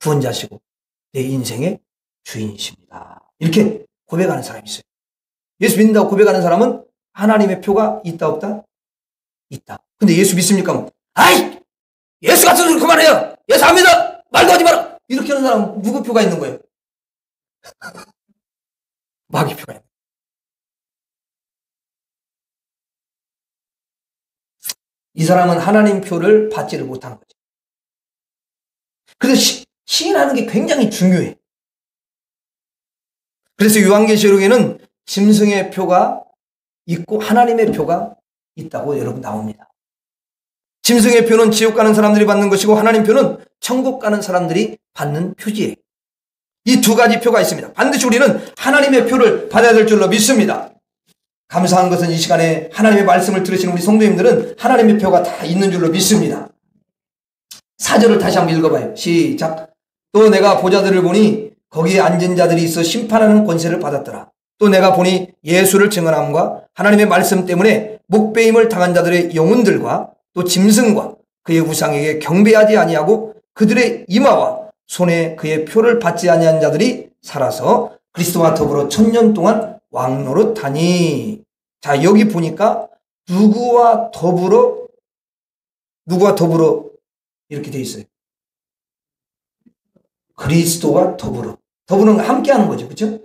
구원자시고 내 인생의 주인이십니다. 이렇게 고백하는 사람이 있어요. 예수 믿는다고 고백하는 사람은 하나님의 표가 있다 없다? 있다. 근데 예수 믿습니까? 아이! 예수 같은 소리 그만해요! 예수 안 믿어! 말도 하지 마라! 이렇게 하는 사람은 누구 표가 있는 거예요? 마귀 표가 있는 거예요. 이 사람은 하나님 표를 받지를 못한 거죠. 그래서 시인하는 게 굉장히 중요해. 그래서 요한계시록에는 짐승의 표가 있고 하나님의 표가 있다고 여러분 나옵니다. 짐승의 표는 지옥 가는 사람들이 받는 것이고 하나님 표는 천국 가는 사람들이 받는 표지예요. 이 두 가지 표가 있습니다. 반드시 우리는 하나님의 표를 받아야 될 줄로 믿습니다. 감사한 것은 이 시간에 하나님의 말씀을 들으시는 우리 성도님들은 하나님의 표가 다 있는 줄로 믿습니다. 4절을 다시 한번 읽어봐요. 시작. 또 내가 보좌들을 보니 거기에 앉은 자들이 있어 심판하는 권세를 받았더라. 또 내가 보니 예수를 증언함과 하나님의 말씀 때문에 목배임을 당한 자들의 영혼들과 또 짐승과 그의 우상에게 경배하지 아니하고 그들의 이마와 손에 그의 표를 받지 아니한 자들이 살아서 그리스도와 더불어 1000년 동안 왕노릇하니. 자, 여기 보니까 누구와 더불어 이렇게 돼 있어요. 그리스도와 더불어는 함께 하는 거죠. 그렇죠?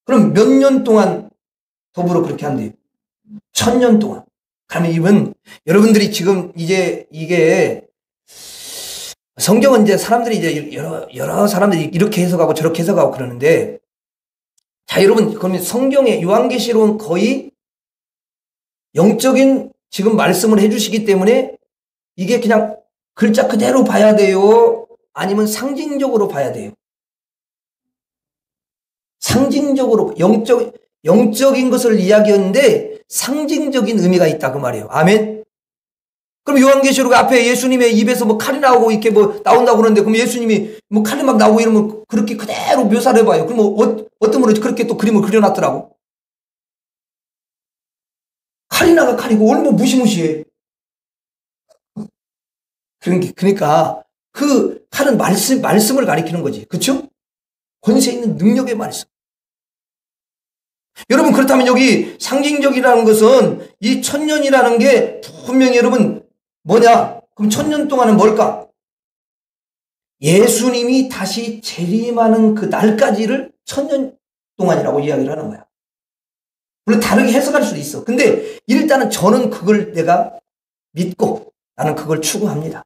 그럼 몇 년 동안 더불어 그렇게 한대요? 1000년 동안. 그러면 여러분들이 지금 이제 이게 성경은 이제 사람들이 이제 여러 사람들이 이렇게 해석하고 저렇게 해석하고 그러는데, 자, 여러분, 그러면 성경의 요한계시록은 거의 영적인 지금 말씀을 해주시기 때문에 이게 그냥 글자 그대로 봐야 돼요? 아니면 상징적으로 봐야 돼요? 상징적으로, 영적인 것을 이야기하는데 상징적인 의미가 있다, 그 말이에요. 아멘? 그럼 요한계시록 앞에 예수님의 입에서 뭐 칼이 나오고 이렇게 뭐 나온다고 그러는데, 그럼 예수님이 뭐 칼이 막 나오고 이러면 그렇게 그대로 묘사를 해봐요. 그럼 어떤 분은 그렇게 또 그림을 그려놨더라고. 칼이 나가 칼이고 얼마나 무시무시해. 그러니까 그 칼은 말씀을 가리키는 거지. 그렇죠? 권세 있는 능력의 말씀. 여러분, 그렇다면 여기 상징적이라는 것은 이 1000년이라는 게 분명히 여러분 뭐냐? 그럼 1000년 동안은 뭘까? 예수님이 다시 재림하는 그 날까지를 1000년 동안이라고 이야기를 하는 거야. 물론 다르게 해석할 수도 있어. 근데 일단은 저는 그걸 내가 믿고 나는 그걸 추구합니다.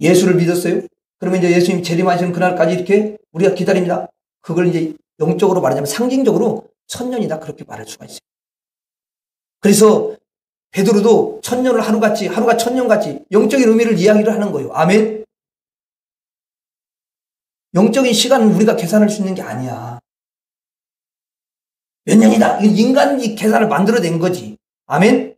예수를 믿었어요? 그러면 이제 예수님이 재림하시는 그날까지 이렇게 우리가 기다립니다. 그걸 이제 영적으로 말하자면 상징적으로 1000년이다, 그렇게 말할 수가 있어요. 그래서 베드로도 1000년을 하루가 1000년같이 영적인 의미를 이야기를 하는 거예요. 아멘? 영적인 시간은 우리가 계산할 수 있는 게 아니야. 몇 년이다. 인간이 계산을 만들어낸 거지. 아멘?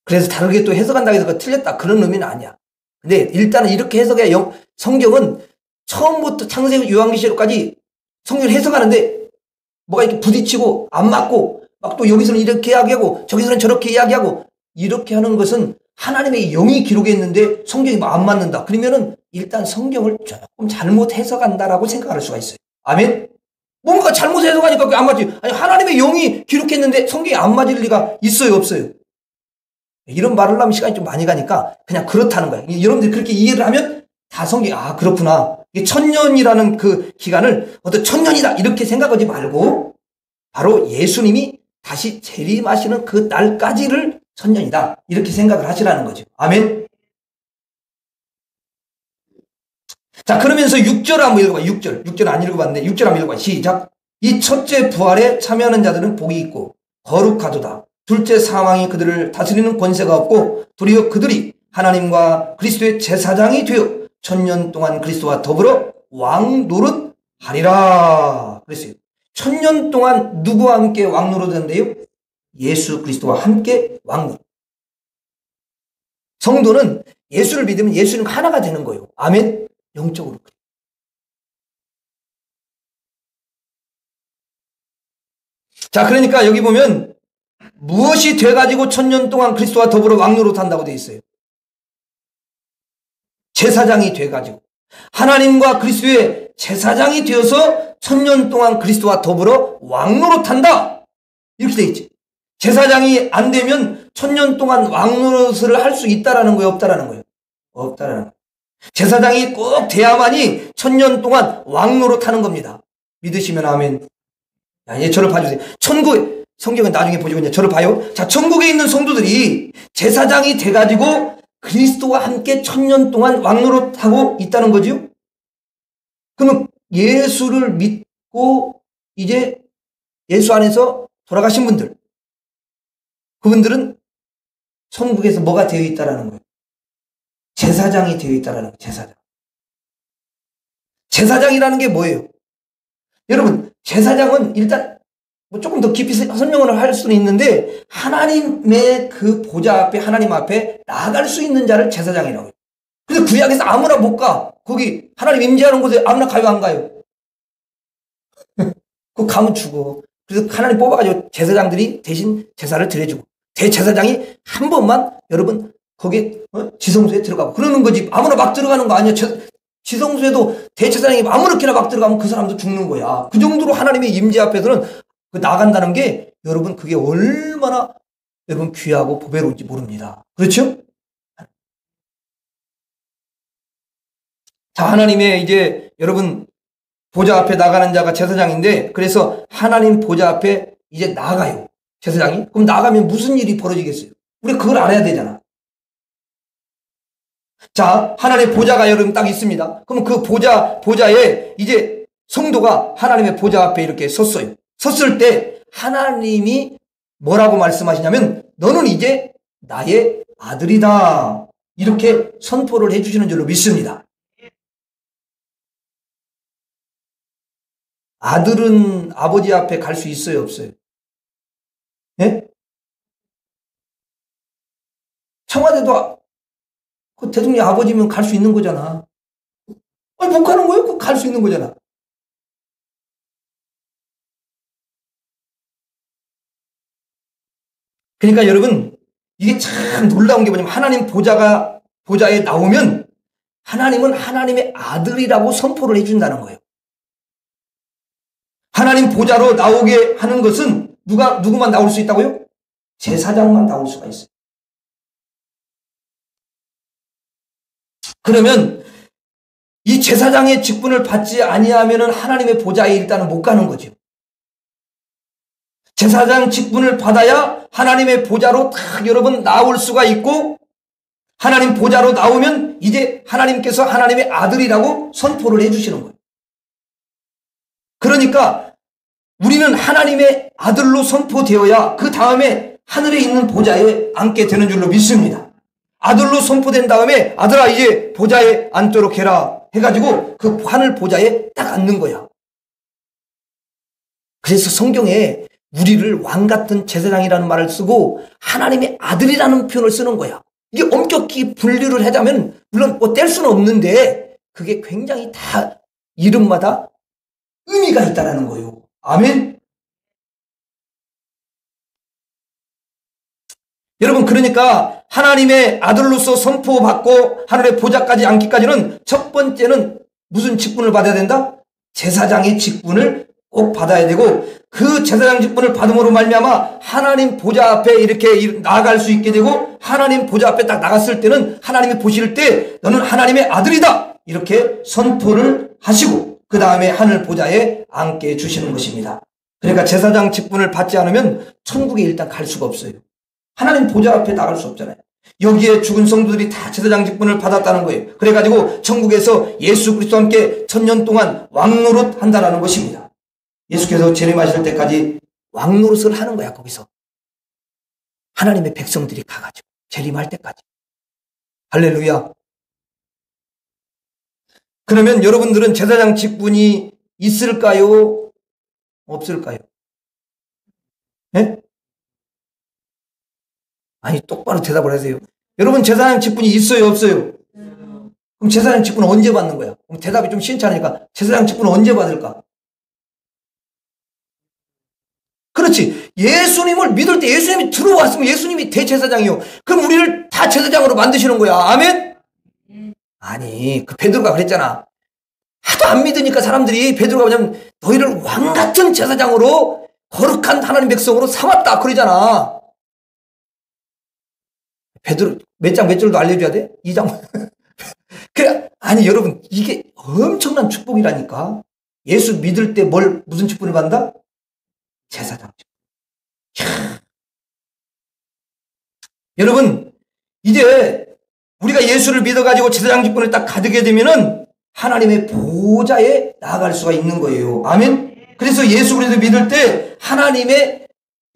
그래서 다르게 또 해석한다고 해서 틀렸다, 그런 의미는 아니야. 근데 일단은 이렇게 해석해야 성경은 처음부터 창세기 요한계시록까지 성경을 해석하는데 뭐가 이렇게 부딪히고 안 맞고 막 또 여기서는 이렇게 이야기하고 저기서는 저렇게 이야기하고 이렇게 하는 것은 하나님의 영이 기록했는데 성경이 안 맞는다. 그러면은 일단 성경을 조금 잘못 해석한다라고 생각할 수가 있어요. 아멘? 뭔가 잘못 해석하니까 그게 안 맞지. 아니, 하나님의 영이 기록했는데 성경이 안 맞을 리가 있어요, 없어요? 이런 말을 하면 시간이 좀 많이 가니까 그냥 그렇다는 거야. 여러분들이 그렇게 이해를 하면 다 성경이, 아, 그렇구나. 1000년이라는 그 기간을 어떤 1000년이다 이렇게 생각하지 말고 바로 예수님이 다시 재림하시는 그 날까지를 1000년이다 이렇게 생각을 하시라는 거죠. 아멘. 자, 그러면서 6절 한번 읽어봐. 6절 안 읽어봤는데 6절 한번 읽어봐. 시작. 이 첫째 부활에 참여하는 자들은 복이 있고 거룩하도다. 둘째 사망이 그들을 다스리는 권세가 없고 도리어 그들이 하나님과 그리스도의 제사장이 되어 천년 동안 그리스도와 더불어 왕노릇 하리라 그랬어요. 천년 동안 누구와 함께 왕노릇 한대요? 예수 그리스도와 함께 왕노릇. 성도는 예수를 믿으면 예수는 하나가 되는 거예요. 아멘. 영적으로. 자, 그러니까 여기 보면 무엇이 돼가지고 천년 동안 그리스도와 더불어 왕노릇 한다고 되어 있어요. 제사장이 돼가지고 하나님과 그리스도의 제사장이 되어서 천년 동안 그리스도와 더불어 왕노릇 한다. 이렇게 되어 있지. 제사장이 안 되면 천년 동안 왕노릇을 할 수 있다라는 거예요? 없다라는 거예요? 없다라는 거예요. 제사장이 꼭 돼야만이 천년 동안 왕노릇 하는 겁니다. 믿으시면 아멘. 야, 예, 저를 봐주세요. 천국, 성경은 나중에 보시거든요. 저를 봐요. 자, 천국에 있는 성도들이 제사장이 돼가지고 그리스도와 함께 천년 동안 왕노릇하고 있다는 거죠. 그러면 예수를 믿고 이제 예수 안에서 돌아가신 분들, 그분들은 천국에서 뭐가 되어 있다라는 거예요? 제사장이 되어 있다라는 거예요. 제사장. 제사장이라는 게 뭐예요? 여러분, 제사장은 일단 뭐 조금 더 깊이 설명을 할 수는 있는데 하나님의 그 보좌 앞에 하나님 앞에 나아갈 수 있는 자를 제사장이라고 해요. 근데 구약에서 아무나 못 가. 거기 하나님 임재하는 곳에 아무나 가요 안 가요? 그거 가면 죽어. 그래서 하나님 뽑아가지고 제사장들이 대신 제사를 드려주고 대제사장이 한 번만 여러분 거기에 지성소에 들어가고 그러는 거지. 아무나 막 들어가는 거 아니야. 지성소에도 대제사장이 아무렇게나 막 들어가면 그 사람도 죽는 거야. 그 정도로 하나님의 임재 앞에서는 나간다는 게 여러분 그게 얼마나 여러분 귀하고 보배로운지 모릅니다. 그렇죠? 자, 하나님의 이제 여러분 보좌 앞에 나가는 자가 제사장인데 그래서 하나님 보좌 앞에 이제 나가요. 제사장이. 그럼 나가면 무슨 일이 벌어지겠어요? 우리 그걸 알아야 되잖아. 자, 하나님의 보좌가 여러분 딱 있습니다. 그럼 그 보좌에 이제 성도가 하나님의 보좌 앞에 이렇게 섰어요. 섰을 때 하나님이 뭐라고 말씀하시냐면 너는 이제 나의 아들이다. 이렇게 선포를 해주시는 줄로 믿습니다. 아들은 아버지 앞에 갈 수 있어요, 없어요? 예? 청와대도 그 대통령 아버지면 갈 수 있는 거잖아. 아니, 못 가는 거예요? 그 갈 수 있는 거잖아. 그러니까 여러분, 이게 참 놀라운 게 뭐냐면 하나님 보좌에 나오면 하나님은 하나님의 아들이라고 선포를 해준다는 거예요. 하나님 보좌로 나오게 하는 것은 누구만 나올 수 있다고요? 제사장만 나올 수가 있어요. 그러면 이 제사장의 직분을 받지 아니하면은 하나님의 보좌에 일단은 못 가는 거죠. 제사장 직분을 받아야 하나님의 보좌로 딱 여러분 나올 수가 있고 하나님 보좌로 나오면 이제 하나님께서 하나님의 아들이라고 선포를 해주시는 거예요. 그러니까 우리는 하나님의 아들로 선포되어야 그 다음에 하늘에 있는 보좌에 앉게 되는 줄로 믿습니다. 아들로 선포된 다음에 아들아 이제 보좌에 앉도록 해라 해가지고 그 하늘 보좌에 딱 앉는 거야. 그래서 성경에 우리를 왕 같은 제사장이라는 말을 쓰고 하나님의 아들이라는 표현을 쓰는 거야. 이게 엄격히 분류를 하자면 물론 뭐 뗄 수는 없는데 그게 굉장히 다 이름마다 의미가 있다라는 거예요. 아멘. 여러분 그러니까 하나님의 아들로서 선포받고 하늘의 보좌까지 앉기까지는 첫 번째는 무슨 직분을 받아야 된다? 제사장의 직분을 꼭 받아야 되고 그 제사장 직분을 받음으로 말미암아 하나님 보좌 앞에 이렇게 나아갈 수 있게 되고 하나님 보좌 앞에 딱 나갔을 때는 하나님이 보실 때 너는 하나님의 아들이다 이렇게 선포를 하시고 그 다음에 하늘 보좌에 앉게 해주시는 것입니다. 그러니까 제사장 직분을 받지 않으면 천국에 일단 갈 수가 없어요. 하나님 보좌 앞에 나갈 수 없잖아요. 여기에 죽은 성도들이 다 제사장 직분을 받았다는 거예요. 그래가지고 천국에서 예수 그리스도와 함께 천년 동안 왕노릇 한다는 것입니다. 예수께서 재림하실 때까지 왕노릇을 하는 거야. 거기서 하나님의 백성들이 가가지고 재림할 때까지. 할렐루야. 그러면 여러분들은 제사장 직분이 있을까요? 없을까요? 네? 아니, 똑바로 대답을 하세요. 여러분, 제사장 직분이 있어요, 없어요? 그럼 제사장 직분은 언제 받는 거야? 그럼 대답이 좀 시원찮으니까 제사장 직분은 언제 받을까? 그렇지. 예수님을 믿을 때 예수님이 들어왔으면 예수님이 대제사장이요. 그럼 우리를 다 제사장으로 만드시는 거야. 아멘? 아니, 그 베드로가 그랬잖아. 하도 안 믿으니까 사람들이 베드로가 뭐냐면 너희를 왕 같은 제사장으로 거룩한 하나님 백성으로 삼았다 그러잖아. 베드로 몇 장 몇 절도 알려줘야 돼? 2장. 그래. 아니 여러분 이게 엄청난 축복이라니까. 예수 믿을 때 무슨 직분을 받는다? 제사장 직분. 여러분 이제 우리가 예수를 믿어가지고 제사장 직분을 딱 가지게 되면은 하나님의 보좌에 나아갈 수가 있는 거예요. 아멘. 그래서 예수 그리스도 믿을 때 하나님의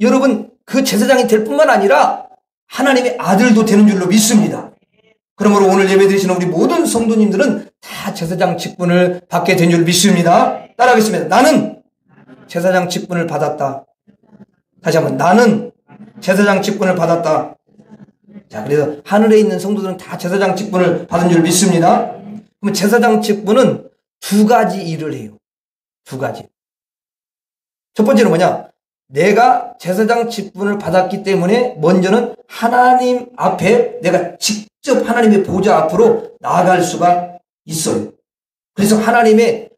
여러분 그 제사장이 될 뿐만 아니라 하나님의 아들도 되는 줄로 믿습니다. 그러므로 오늘 예배 드리시는 우리 모든 성도님들은 다 제사장 직분을 받게 된 줄 믿습니다. 따라하겠습니다. 나는 제사장 직분을 받았다. 다시 한번 나는 제사장 직분을 받았다. 자, 그래서 하늘에 있는 성도들은 다 제사장 직분을 받은 줄 믿습니다. 그럼 제사장 직분은 두 가지 일을 해요. 두 가지. 첫 번째는 뭐냐? 내가 제사장 직분을 받았기 때문에 먼저는 하나님 앞에 내가 직접 하나님의 보좌 앞으로 나아갈 수가 있어요. 그래서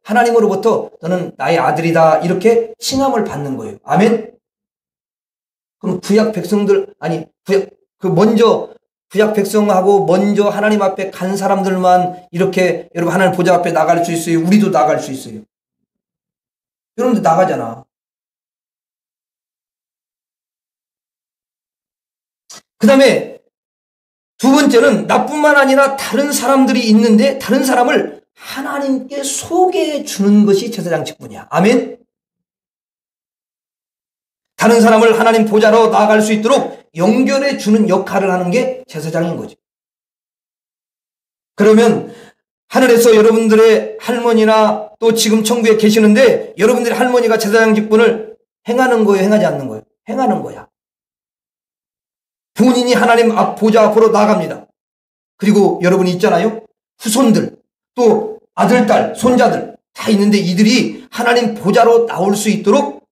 하나님으로부터 너는 나의 아들이다 이렇게 칭함을 받는 거예요. 아멘. 그럼 구약 백성들 먼저 구약 백성하고 먼저 하나님 앞에 간 사람들만 이렇게 여러분 하나님 보좌 앞에 나갈 수 있어요. 우리도 나갈 수 있어요. 여러분들 나가잖아. 그 다음에 두 번째는 나뿐만 아니라 다른 사람들이 있는데 다른 사람을 하나님께 소개해 주는 것이 제사장 직분이야. 아멘. 다른 사람을 하나님 보좌로 나아갈 수 있도록 연결해 주는 역할을 하는 게 제사장인 거죠. 그러면 하늘에서 여러분들의 할머니나 또 지금 천국에 계시는데 여러분들의 할머니가 제사장 직분을 행하는 거예요? 행하지 않는 거예요? 행하는 거야. 본인이 하나님 보좌 앞으로 나갑니다. 그리고 여러분이 있잖아요. 후손들, 또 아들, 딸, 손자들 다 있는데 이들이 하나님 보좌로 나올 수 있도록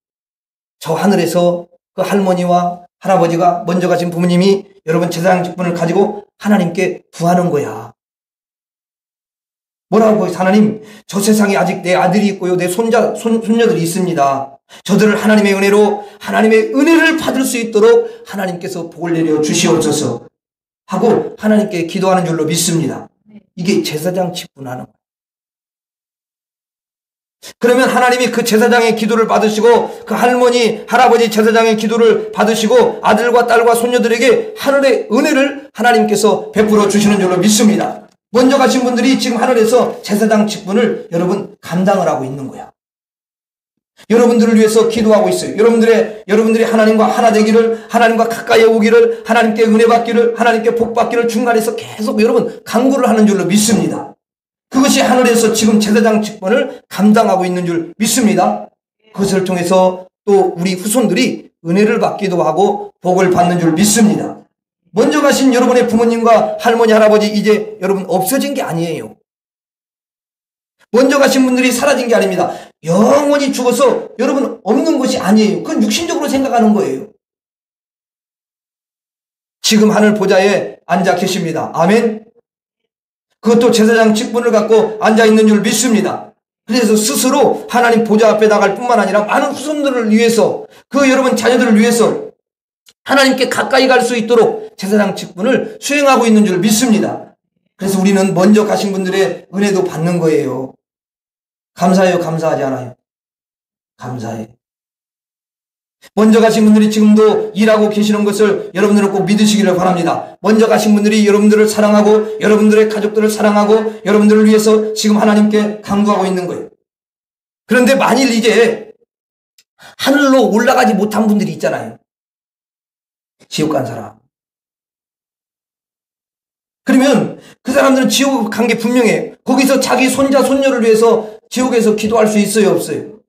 저 하늘에서 그 할머니와 할아버지가 먼저 가신 부모님이 여러분 제사장 직분을 가지고 하나님께 구하는 거야. 뭐라고 해서 하나님 저 세상에 아직 내 아들이 있고요. 내 손녀들이 있습니다. 저들을 하나님의 은혜를 받을 수 있도록 하나님께서 복을 내려 주시옵소서 하고 하나님께 기도하는 줄로 믿습니다. 이게 제사장 직분하는 거예요. 그러면 하나님이 그 제사장의 기도를 받으시고 그 할머니, 할아버지 제사장의 기도를 받으시고 아들과 딸과 손녀들에게 하늘의 은혜를 하나님께서 베풀어 주시는 줄로 믿습니다. 먼저 가신 분들이 지금 하늘에서 제사장 직분을 여러분 감당을 하고 있는 거야. 여러분들을 위해서 기도하고 있어요. 여러분들이 하나님과 하나 되기를, 하나님과 가까이 오기를, 하나님께 은혜 받기를, 하나님께 복 받기를 중간에서 계속 여러분 간구를 하는 줄로 믿습니다. 그것이 하늘에서 지금 제사장 직분을 감당하고 있는 줄 믿습니다. 그것을 통해서 또 우리 후손들이 은혜를 받기도 하고 복을 받는 줄 믿습니다. 먼저 가신 여러분의 부모님과 할머니, 할아버지 이제 여러분 없어진 게 아니에요. 먼저 가신 분들이 사라진 게 아닙니다. 영원히 죽어서 여러분 없는 것이 아니에요. 그건 육신적으로 생각하는 거예요. 지금 하늘 보좌에 앉아 계십니다. 아멘. 그것도 제사장 직분을 갖고 앉아 있는 줄 믿습니다. 그래서 스스로 하나님 보좌 앞에 나갈 뿐만 아니라 많은 후손들을 위해서 그 여러분 자녀들을 위해서 하나님께 가까이 갈 수 있도록 제사장 직분을 수행하고 있는 줄 믿습니다. 그래서 우리는 먼저 가신 분들의 은혜도 받는 거예요. 감사해요? 감사하지 않아요? 감사해. 먼저 가신 분들이 지금도 일하고 계시는 것을 여러분들은 꼭 믿으시기를 바랍니다. 먼저 가신 분들이 여러분들을 사랑하고 여러분들의 가족들을 사랑하고 여러분들을 위해서 지금 하나님께 간구하고 있는 거예요. 그런데 만일 이제 하늘로 올라가지 못한 분들이 있잖아요. 지옥 간 사람. 그러면 그 사람들은 지옥 간 게 분명해. 거기서 자기 손자, 손녀를 위해서 지옥에서 기도할 수 있어요, 없어요?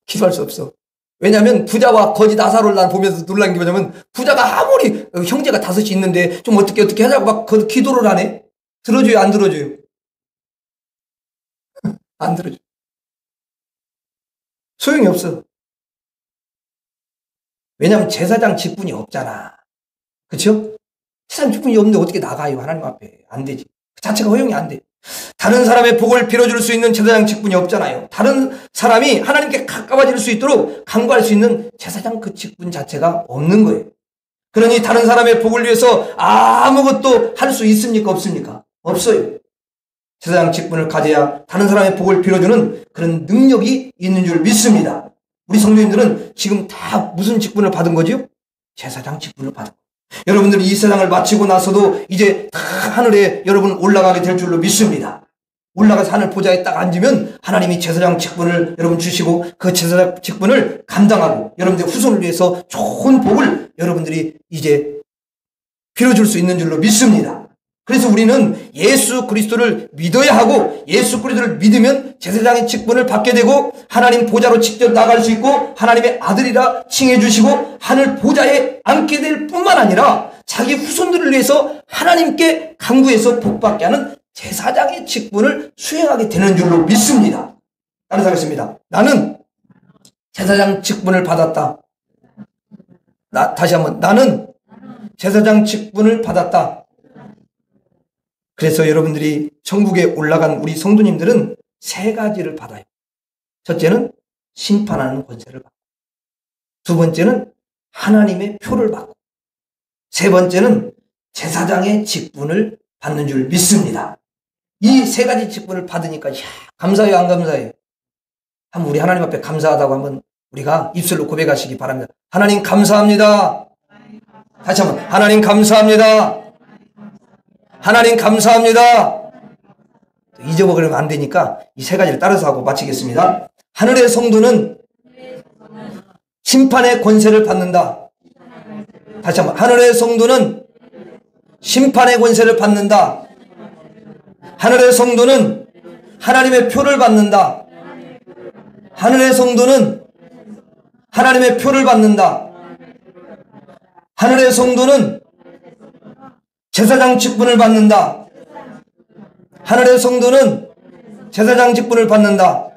기도할 수 없어. 왜냐하면 부자와 거지 나사로를 난 보면서 놀란 게 뭐냐면 부자가 아무리 형제가 5이 있는데 좀 어떻게 하자고 막 기도를 하네. 들어줘요, 안 들어줘요? 안 들어줘. 소용이 없어. 왜냐하면 제사장 직분이 없잖아. 그렇죠? 제사장 직분이 없는데 어떻게 나가요, 하나님 앞에? 안 되지. 그 자체가 허용이 안 돼. 다른 사람의 복을 빌어줄 수 있는 제사장 직분이 없잖아요. 다른 사람이 하나님께 가까워질 수 있도록 간구할 수 있는 제사장 그 직분 자체가 없는 거예요. 그러니 다른 사람의 복을 위해서 아무것도 할 수 있습니까? 없습니까? 없어요. 제사장 직분을 가져야 다른 사람의 복을 빌어주는 그런 능력이 있는 줄 믿습니다. 우리 성도님들은 지금 다 무슨 직분을 받은 거죠? 제사장 직분을 받은 거예요. 여러분들이 이 세상을 마치고 나서도 이제 다 하늘에 여러분 올라가게 될 줄로 믿습니다. 올라가서 하늘 보좌에 딱 앉으면 하나님이 제사장 직분을 여러분 주시고 그 제사장 직분을 감당하고 여러분들의 후손을 위해서 좋은 복을 여러분들이 이제 빌어줄 수 있는 줄로 믿습니다. 그래서 우리는 예수 그리스도를 믿어야 하고 예수 그리스도를 믿으면 제사장의 직분을 받게 되고 하나님 보좌로 직접 나갈 수 있고 하나님의 아들이라 칭해 주시고 하늘 보좌에 앉게 될 뿐만 아니라 자기 후손들을 위해서 하나님께 간구해서 복받게 하는 제사장의 직분을 수행하게 되는 줄로 믿습니다. 따라서 하겠습니다. 나는 제사장 직분을 받았다. 다시 한번 나는 제사장 직분을 받았다. 그래서 여러분들이 천국에 올라간 우리 성도님들은 3가지를 받아요. 첫째는 심판하는 권세를 받고, 2번째는 하나님의 표를 받고, 3번째는 제사장의 직분을 받는 줄 믿습니다. 이 3가지 직분을 받으니까 감사해요, 안 감사해요? 한번 우리 하나님 앞에 감사하다고 한번 우리가 입술로 고백하시기 바랍니다. 하나님 감사합니다. 다시 한번 하나님 감사합니다. 하나님 감사합니다. 잊어버리면 안 되니까 이 3가지를 따라서 하고 마치겠습니다. 하늘의 성도는 심판의 권세를 받는다. 다시 한번 하늘의 성도는 심판의 권세를 받는다. 하늘의 성도는 하나님의 표를 받는다. 하늘의 성도는 하나님의 표를 받는다. 하늘의 성도는 제사장 직분을 받는다. 하늘의 성도는 제사장 직분을 받는다.